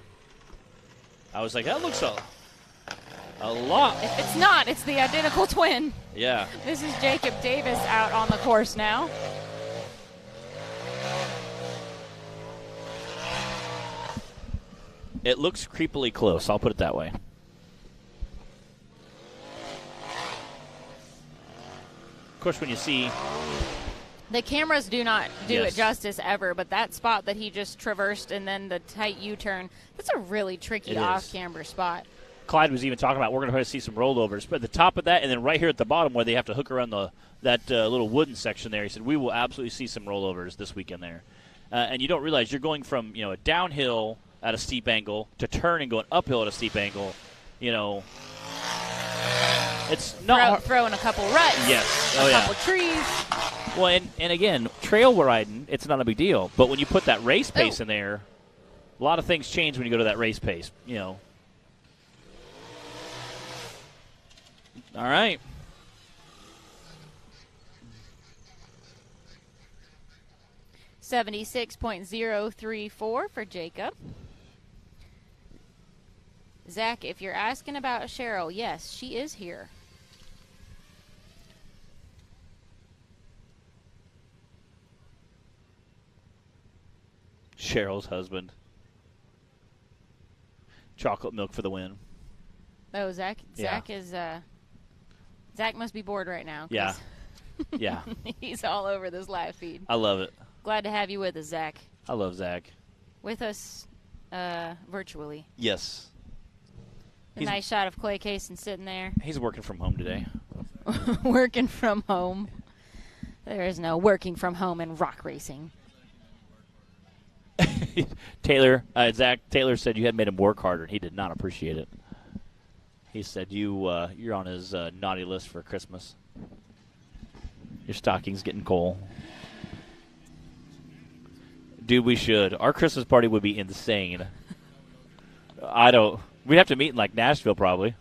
I was like, that looks a lot. If it's not, it's the identical twin. Yeah. This is Jacob Davis out on the course now. It looks creepily close. I'll put it that way. Of course, when you see... The cameras do not do Yes. it justice ever, but that spot that he just traversed and then the tight U-turn, that's a really tricky It is. off-camber spot. Clyde was even talking about we're going to see some rollovers. But at the top of that and then right here at the bottom where they have to hook around that little wooden section there, he said, we will absolutely see some rollovers this weekend there. And you don't realize you're going from, a downhill at a steep angle to turn and going uphill at a steep angle. It's not Throwing a couple ruts, Yes. a couple trees. Well, and again, trail riding, it's not a big deal. But when you put that race pace in there, a lot of things change when you go to that race pace, All right. $76.034 for Jacob. Zach, if you're asking about Cheryl, yes, she is here. Cheryl's husband. Chocolate milk for the win. Oh, Zach Yeah. is Zach must be bored right now. 'Cause Yeah. Yeah. He's all over this live feed. I love it. Glad to have you with us, Zach. I love Zach. With us virtually. Yes. A nice shot of Clay Cason sitting there. He's working from home today. Working from home. There is no working from home in rock racing. Zach Taylor said you had made him work harder, and he did not appreciate it. He said you're on his naughty list for Christmas. Your stocking's getting cold. Dude, we should. Our Christmas party would be insane. We'd have to meet in, like, Nashville probably.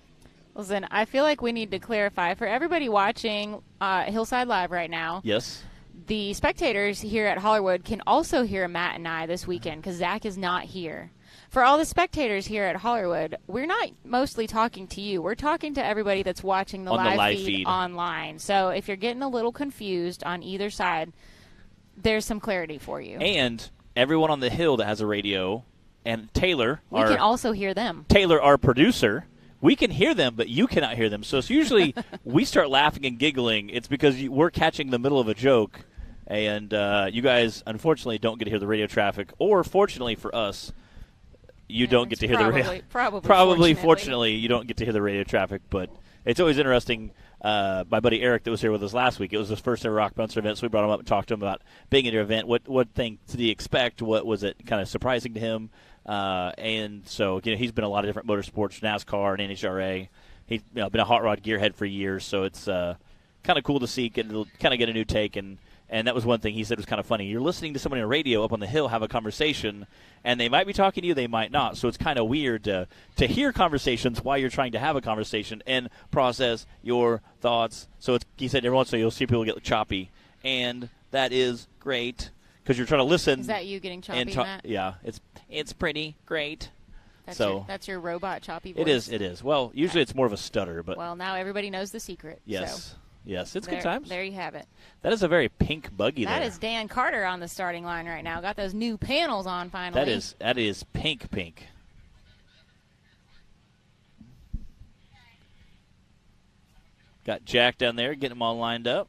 Listen, I feel like we need to clarify for everybody watching Hillside Live right now. Yes. The spectators here at Hollywood can also hear Matt and I this weekend because Zach is not here. For all the spectators here at Hollywood, we're not mostly talking to you. We're talking to everybody that's watching the live feed online. So if you're getting a little confused on either side, there's some clarity for you. And everyone on the Hill that has a radio, and Taylor, we can also hear them. Taylor, our producer, we can hear them, but you cannot hear them. So it's usually we start laughing and giggling. It's because we're catching the middle of a joke, and you guys, unfortunately, don't get to hear the radio traffic. Or, fortunately for us, you don't get to hear the radio. Probably, fortunately, you don't get to hear the radio traffic. But it's always interesting. My buddy Eric that was here with us last week, it was his first ever Rock Bouncer event, so we brought him up and talked to him about being at your event. What thing did he expect? What was it kind of surprising to him? And so, he's been in a lot of different motorsports, NASCAR and NHRA. He's been a hot rod gearhead for years, so it's kind of cool to see, get a new take. And that was one thing he said was kind of funny. You're listening to someone on the radio up on the hill have a conversation, and they might be talking to you, they might not. So it's kind of weird to hear conversations while you're trying to have a conversation and process your thoughts. So he said every once in a while you'll see people get choppy, and that is great because you're trying to listen. Is that you getting choppy, Matt? Yeah, it's pretty great. That's your robot choppy voice. It is. Well, usually it's more of a stutter, but well, now everybody knows the secret. Yes. So. Yes, it's good times. There you have it. That is a very pink buggy there. That is Dan Carter on the starting line right now. Got those new panels on finally. That is pink. Got Jack down there, getting them all lined up.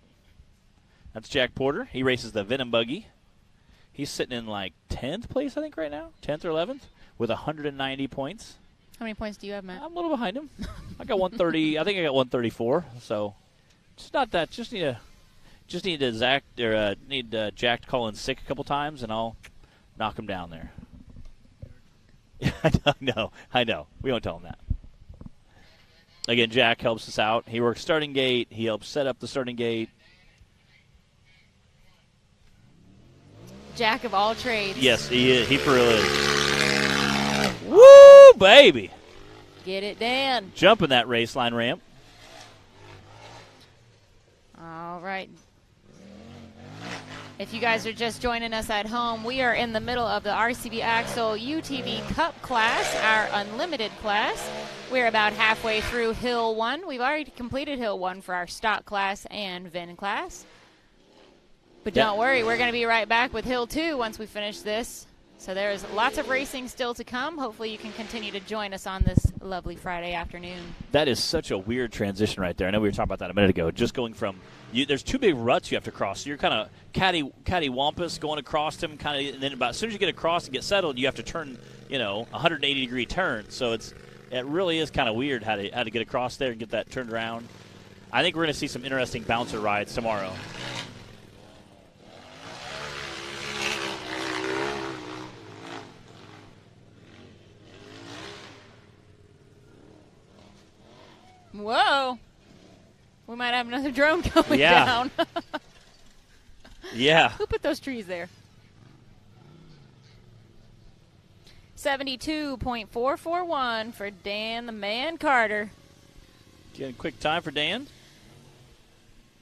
That's Jack Porter. He races the Venom buggy. He's sitting in like 10th place, I think, right now. 10th or 11th with 190 points. How many points do you have, Matt? I'm a little behind him. I got 130. I think I got 134. So it's not that. Just need Jack to call in sick a couple times, and I'll knock him down there. I know. We won't tell him that. Again, Jack helps us out. He works starting gate. He helps set up the starting gate. Jack of all trades. Yes, he is. He for real is. Woo, baby. Get it, Dan. Jumping that race line ramp. All right. If you guys are just joining us at home, we are in the middle of the RCB Axle UTV Cup class, our unlimited class. We're about halfway through Hill 1. We've already completed Hill 1 for our stock class and VIN class. But don't worry, we're going to be right back with Hill 2 once we finish this. So there's lots of racing still to come. Hopefully you can continue to join us on this lovely Friday afternoon. That is such a weird transition right there. I know we were talking about that a minute ago. Just going from there's two big ruts you have to cross. So you're kind of cattywampus going across them, and then about as soon as you get across and get settled, you have to turn 180-degree turn. So it really is kind of weird how to get across there and get that turned around. I think we're going to see some interesting bouncer rides tomorrow. Whoa. We might have another drone going down. Yeah. Who put those trees there? 72.441 for Dan the Man Carter. Getting a quick time for Dan.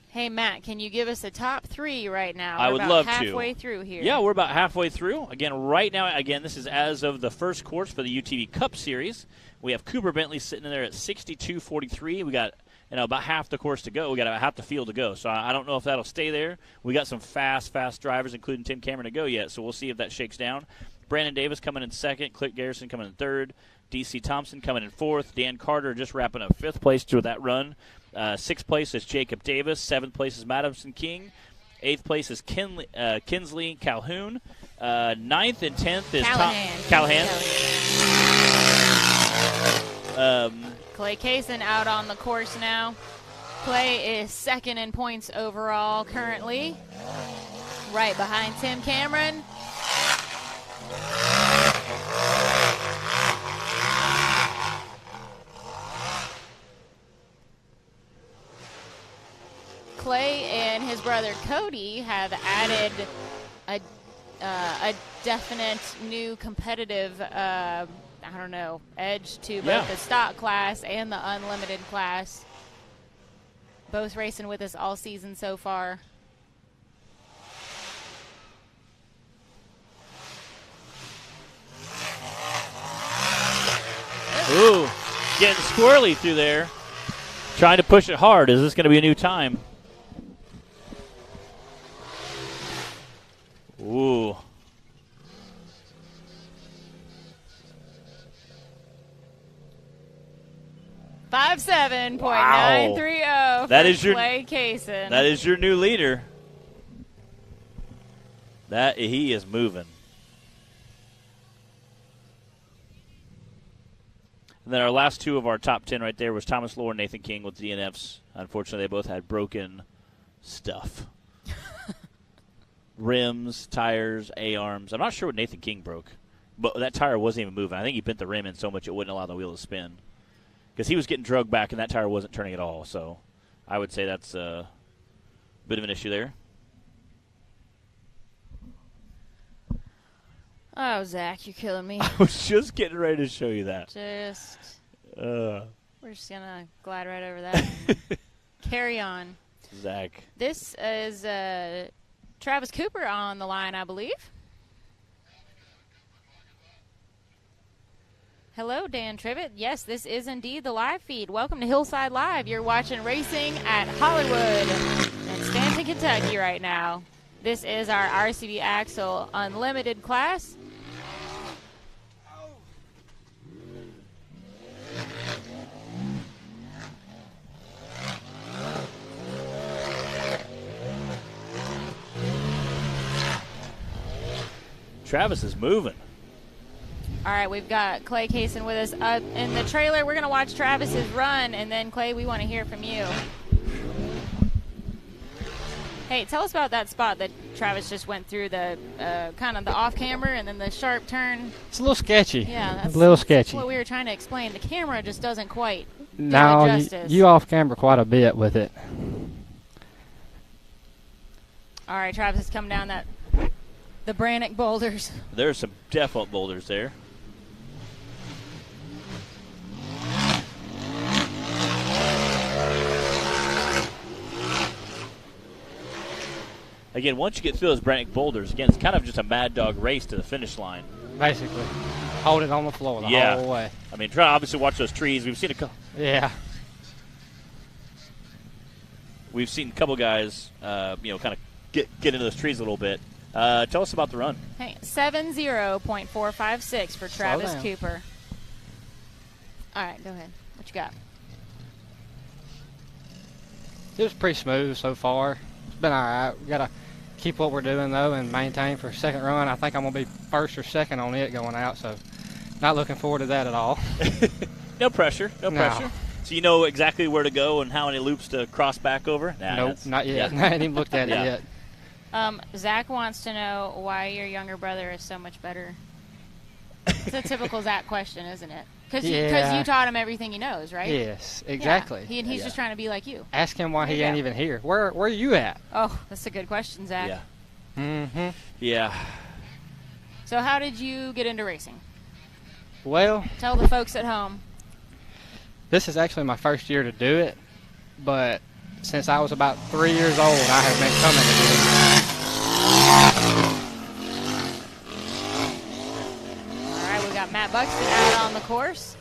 Hey, Matt, can you give us a top three right now? I would love to. We're about halfway through here. Yeah, we're about halfway through. Again, right now, this is as of the first course for the UTV Cup Series. We have Cooper Bentley sitting in there at 62.43. We got about half the course to go. We got about half the field to go. So I don't know if that'll stay there. We got some fast drivers, including Tim Cameron, to go yet. So we'll see if that shakes down. Brandon Davis coming in second. Clint Garrison coming in third. D.C. Thompson coming in fourth. Dan Carter just wrapping up fifth place to that run. Sixth place is Jacob Davis. Seventh place is Madison King. Eighth place is Kinsley Calhoun. Ninth and 10th is Callahan. Clay Kaysen out on the course now. Clay is second in points overall currently, right behind Tim Cameron. Clay and his brother Cody have added a definite new competitive, edge to both the stock class and the unlimited class. Both racing with us all season so far. Ooh, getting squirrely through there. Trying to push it hard. Is this going to be a new time? Ooh. Wow. 57.930 That is your Clay Kaysen. That is your new leader. He is moving. And then our last two of our top 10 right there was Thomas Lohr and Nathan King with DNFs. Unfortunately, they both had broken stuff. Rims, tires, A-arms. I'm not sure what Nathan King broke, but that tire wasn't even moving. I think he bent the rim in so much it wouldn't allow the wheel to spin. Because he was getting drugged back, and that tire wasn't turning at all. So I would say that's a bit of an issue there. Oh, Zach, you're killing me. I was just getting ready to show you that. We're just going to glide right over that. Carry on. Zach. This is Travis Cooper on the line, I believe. Hello, Dan Trivett. Yes, this is indeed the live feed. Welcome to Hillside Live. You're watching racing at Hollywood in Stanton, Kentucky right now. This is our RCB Axle Unlimited class. Travis is moving. All right, we've got Clay Kaysen with us in the trailer. We're going to watch Travis's run, and then, Clay, we want to hear from you. Hey, tell us about that spot that Travis just went through, the kind of the off-camber and then the sharp turn. It's a little sketchy. Yeah, that's a little sketchy. That's what we were trying to explain. The camera just doesn't quite do no, it justice. you off-camber quite a bit with it. All right, Travis is coming down the Brannock boulders. There's some definite boulders there. Again, once you get through those Brannock boulders, again, it's kind of just a mad dog race to the finish line. Basically. Hold it on the floor the whole way. I mean, try to obviously watch those trees. We've seen a couple. Yeah. We've seen a couple guys, kind of get into those trees a little bit. Tell us about the run. Hey, 70.456 for Travis Cooper. All right, go ahead. What you got? It was pretty smooth so far. It's been all right. We got to keep what we're doing, though, and maintain for second run. I think I'm going to be first or second on it going out, so not looking forward to that at all. No pressure. No pressure. So you know exactly where to go and how many loops to cross back over? Nope, not yet. I haven't even looked at it yet. Zach wants to know why your younger brother is so much better. It's a typical Zach question, isn't it? Because you taught him everything he knows, right? Yes, exactly. Yeah. He's just trying to be like you. Ask him why he ain't even here. Where are you at? Oh, that's a good question, Zach. Yeah. Mm-hmm. Yeah. So how did you get into racing? Well, tell the folks at home. This is actually my first year to do it, but since I was about 3 years old, I have been coming to do it. All right, we got Matt Buxton out on the course.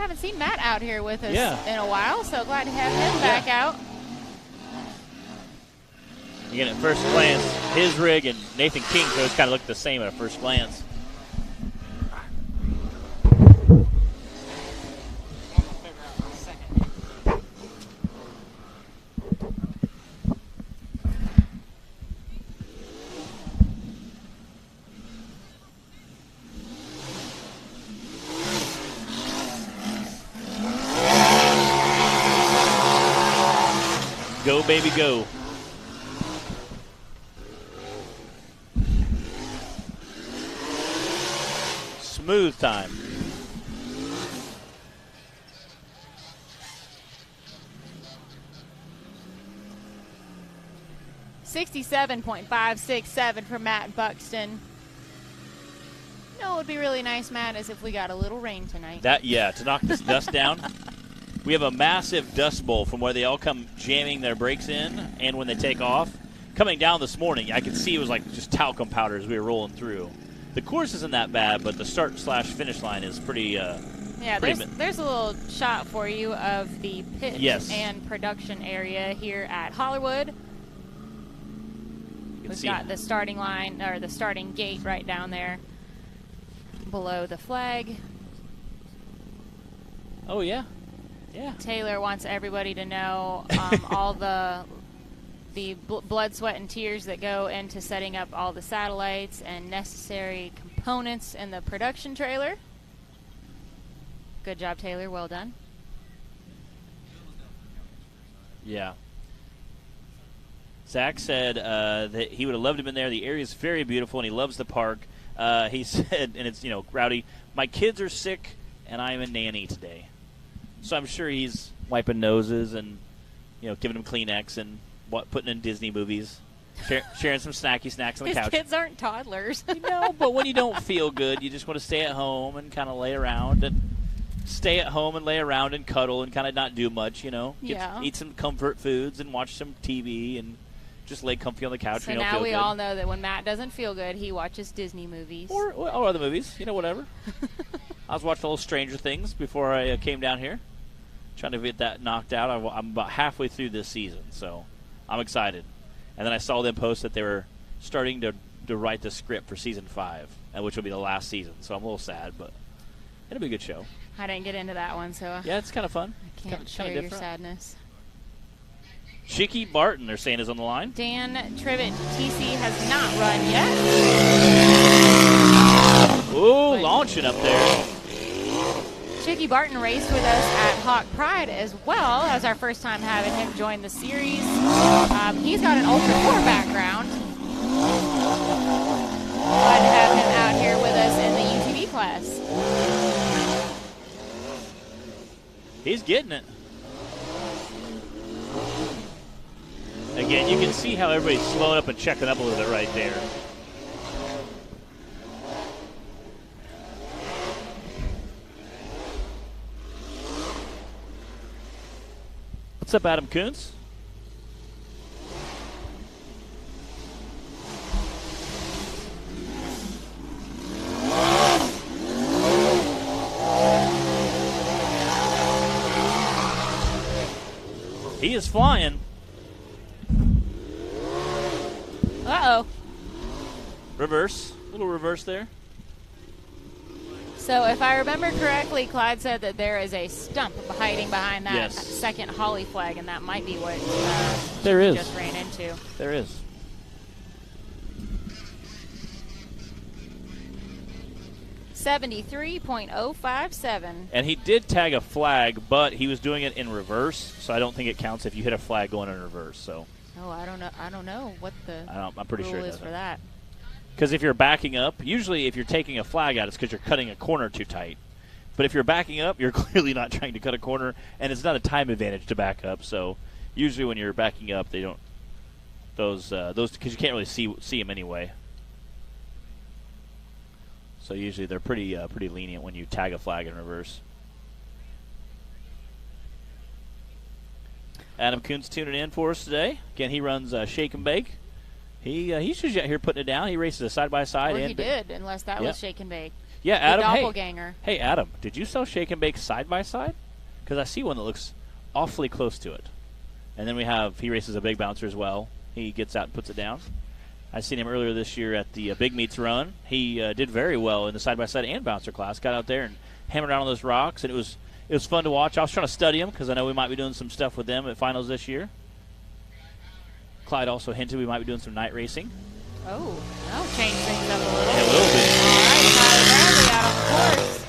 haven't seen Matt out here with us Yeah. in a while, so glad to have him back out. Again, at first glance, his rig and Nathan King's always kind of look the same at first glance. Go, baby, go. Smooth time. .567 for Matt Buxton. You know what would be really nice, Matt, is if we got a little rain tonight. To knock this dust down. We have a massive dust bowl from where they all come jamming their brakes in and when they take off. Coming down this morning, I could see it was like just talcum powder as we were rolling through. The course isn't that bad, but the start/finish line is pretty. There's a little shot for you of the pit Yes. and production area here at Hollywood. We've got the starting line, or the starting gate right down there below the flag. Oh, yeah. Yeah. Taylor wants everybody to know all the blood, sweat, and tears that go into setting up all the satellites and necessary components in the production trailer. Good job, Taylor. Well done. Yeah. Zach said that he would have loved to have been there. The area is very beautiful, and he loves the park. He said, and it's, rowdy, my kids are sick, and I'm a nanny today. So I'm sure he's wiping noses and, giving them Kleenex and putting in Disney movies, sharing some snacky snacks on the couch. His kids aren't toddlers. But when you don't feel good, you just want to stay at home and kind of lay around and cuddle and kind of not do much, Eat some comfort foods and watch some TV and just lay comfy on the couch. So now we all know that when Matt doesn't feel good, he watches Disney movies. Or other movies, whatever. I was watching a little Stranger Things before I came down here, trying to get that knocked out. I'm about halfway through this season, so I'm excited. And then I saw them post that they were starting to write the script for season 5, which will be the last season. So I'm a little sad, but it'll be a good show. I didn't get into that one, so yeah, it's kind of fun. I can't share your sadness. Chicky Barton, they're saying, is on the line. Dan Trivet TC has not run yet. Ooh, launching up there. Chicky Barton raced with us at Hawk Pride as well. That was our first time having him join the series. He's got an Ultra 4 background. Glad to have him out here with us in the UTV class. He's getting it. Again, you can see how everybody's slowing up and checking up a little bit right there. What's up, Adam Kuntz? He is flying. Uh-oh. Reverse. A little reverse there. So if I remember correctly, Clyde said that there is a stump hiding behind that second Holly flag, and that might be what there is. Just ran into. There is. .057. And he did tag a flag, but he was doing it in reverse, so I don't think it counts if you hit a flag going in reverse. So. Oh, I don't know what the I'm pretty rule sure it is for that. Because if you're backing up, usually if you're taking a flag out, it's because you're cutting a corner too tight. But if you're backing up, you're clearly not trying to cut a corner, and it's not a time advantage to back up. So usually when you're backing up, they don't those because you can't really see them anyway. So usually they're pretty lenient when you tag a flag in reverse. Adam Kuntz tuning in for us today. Again, he runs Shake and Bake. He's just out here putting it down. He races a side-by-side. Or he did, unless that was Shake and Bake. Yeah, Adam. doppelganger. Hey, Adam, did you sell shake and bake side by side? Because I see one that looks awfully close to it. And then he races a big bouncer as well. He gets out and puts it down. I seen him earlier this year at the Big Meets run. He did very well in the side by side and bouncer class. Got out there and hammered around on those rocks, and it was fun to watch. I was trying to study him because I know we might be doing some stuff with them at finals this year. Clyde also hinted we might be doing some night racing. Oh, that'll change things up a little. Yeah, a little bit. All right, Tyler Bradley out on the course.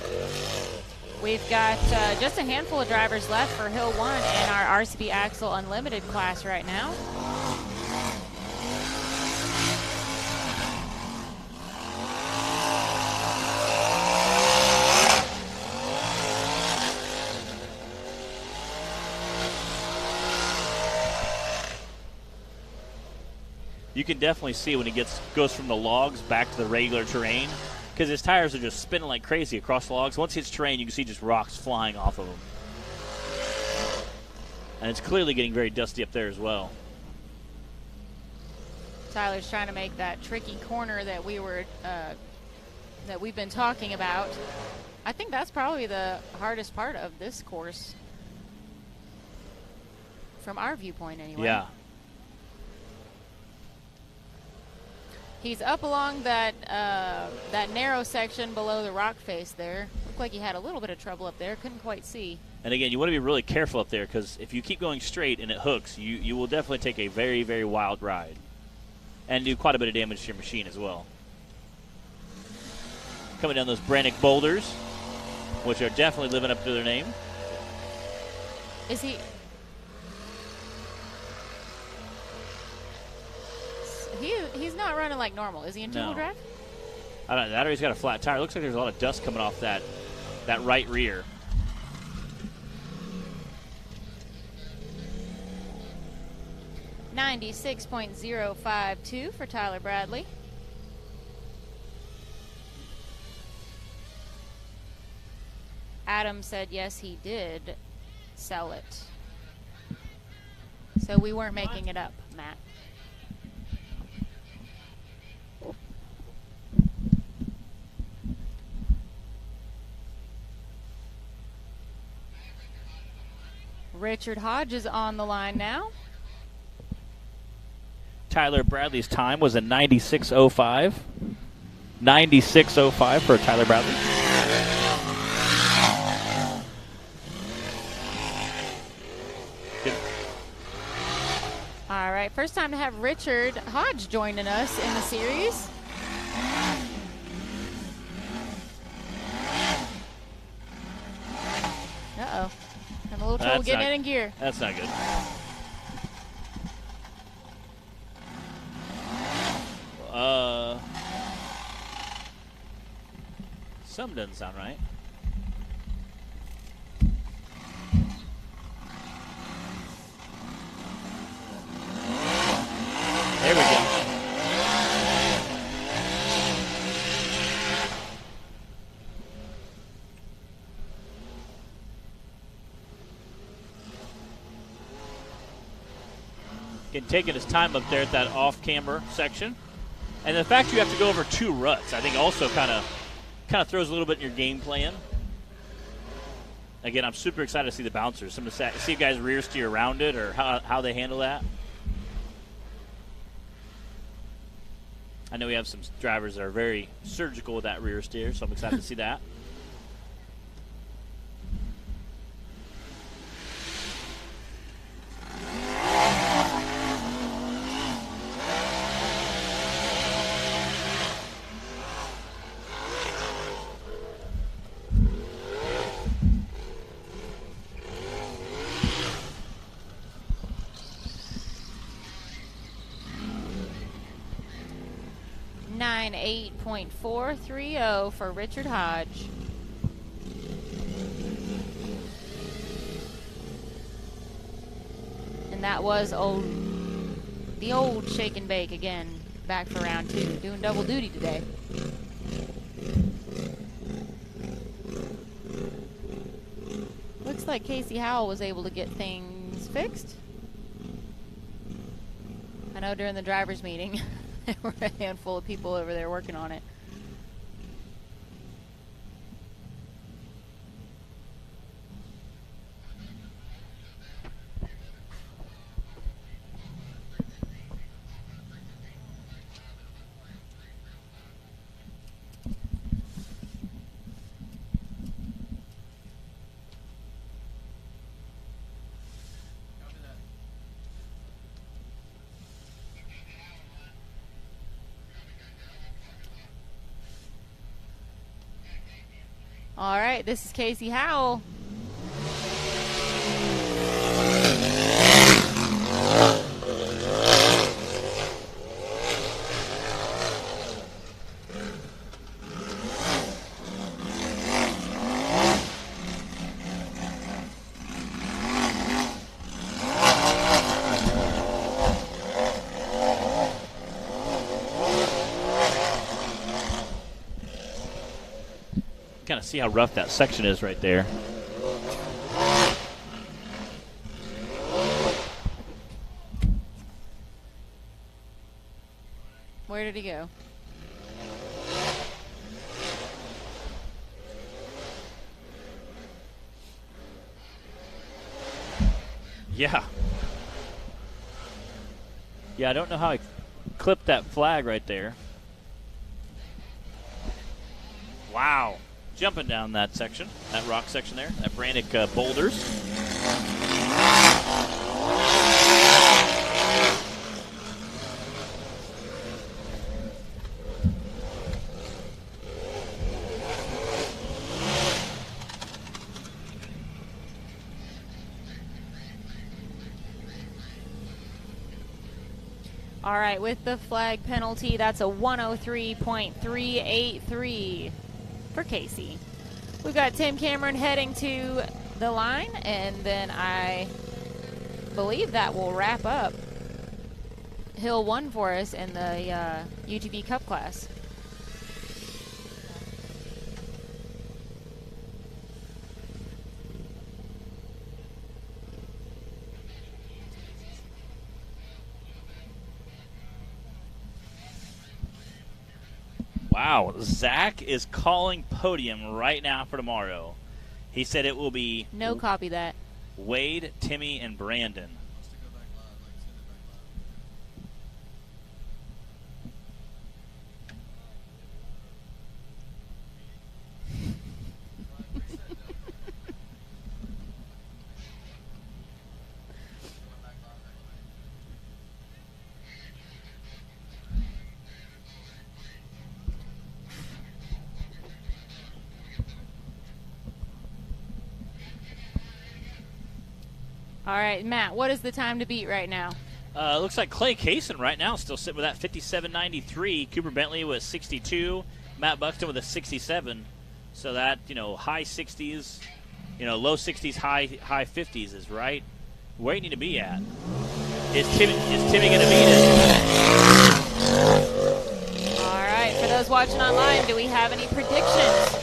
We've got just a handful of drivers left for Hill 1 in our RCB Axle Unlimited class right now. You can definitely see when he goes from the logs back to the regular terrain, because his tires are just spinning like crazy across the logs. Once he hits terrain, you can see just rocks flying off of him. And it's clearly getting very dusty up there as well. Tyler's trying to make that tricky corner that we've been talking about. I think that's probably the hardest part of this course, from our viewpoint anyway. Yeah. He's up along that narrow section below the rock face there. Looked like he had a little bit of trouble up there. Couldn't quite see. And again, you want to be really careful up there, because if you keep going straight and it hooks, you will definitely take a very, very wild ride and do quite a bit of damage to your machine as well. Coming down those Brannick boulders, which are definitely living up to their name. Is he... He's not running like normal. Is he in two-wheel drive? I don't know. That or he's got a flat tire. Looks like there's a lot of dust coming off that right rear. .052 for Tyler Bradley. Adam said yes, he did sell it. So we weren't making it up, Matt. Richard Hodge is on the line now. Tyler Bradley's time was a 96.05. 96.05 for Tyler Bradley. Good. All right, first time to have Richard Hodge joining us in the series. Uh-oh. Having a little trouble getting it in gear. That's not good. Something doesn't sound right. There we go. Taking his time up there at that off-camber section. And the fact you have to go over two ruts, I think also kind of throws a little bit in your game plan. Again, I'm super excited to see the bouncers. See guys rear steer around it or how they handle that. I know we have some drivers that are very surgical with that rear steer, so I'm excited to see that. .430 for Richard Hodge. And that was the old shake and bake again, back for round 2, doing double duty today. Looks like Casey Howell was able to get things fixed. I know during the drivers' meeting there were a handful of people over there working on it. All right, this is Casey Howell. Kind of see how rough that section is right there. Where did he go? Yeah. Yeah, I don't know how I clipped that flag right there. Wow. Jumping down that section, that rock section there, that Brannick boulders. All right, with the flag penalty, that's a 103.383 for Casey. We've got Tim Cameron heading to the line, and then I believe that will wrap up Hill 1 for us in the UTV Cup class. Wow, Zach is calling podium right now for tomorrow. He said it will be No copy that. Wade, Timmy, and Brandon. All right, Matt, what is the time to beat right now? Looks like Clay Kaysen right now still sitting with that 57.93. Cooper Bentley with 62. Matt Buxton with a 67. So that, high 60s, low 60s, high 50s is right where you need to be at. Is Timmy going to beat it? All right, for those watching online, do we have any predictions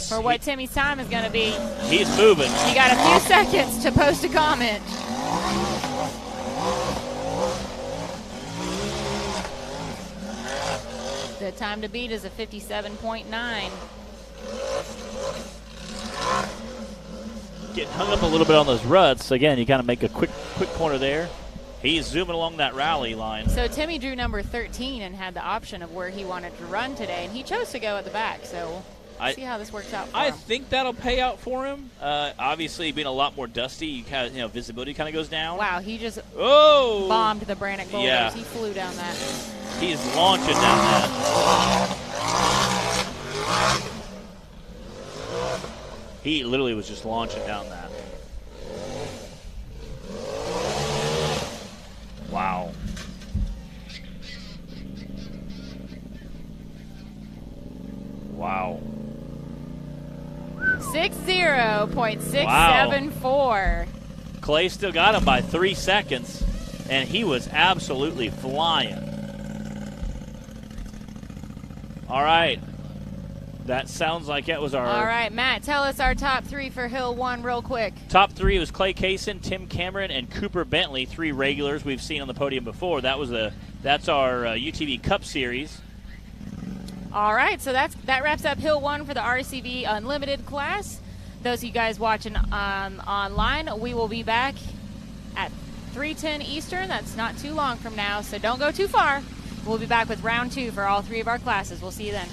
for what Timmy's time is going to be? He's moving. You got a few seconds to post a comment. The time to beat is a 57.9. Getting hung up a little bit on those ruts. Again, you kind of make a quick corner there. He's zooming along that rally line. So Timmy drew number 13 and had the option of where he wanted to run today, and he chose to go at the back. So we'll see how this works out for him. I think that'll pay out for him. Obviously, being a lot more dusty, you kind of, visibility kind of goes down. Wow, he just bombed the Brannick boulders. Yeah. He flew down that. He's launching down that. He literally was just launching down that. Wow. Wow. 60.674. Clay still got him by 3 seconds, and he was absolutely flying. All right. That sounds like it was our... All right, Matt, tell us our top three for Hill 1 real quick. Top three was Clay Kaysen, Tim Cameron, and Cooper Bentley, 3 regulars we've seen on the podium before. That's our UTV Cup Series. All right, so that wraps up Hill 1 for the RCV Unlimited class. Those of you guys watching online, we will be back at 3:10 Eastern. That's not too long from now, so don't go too far. We'll be back with round 2 for all 3 of our classes. We'll see you then.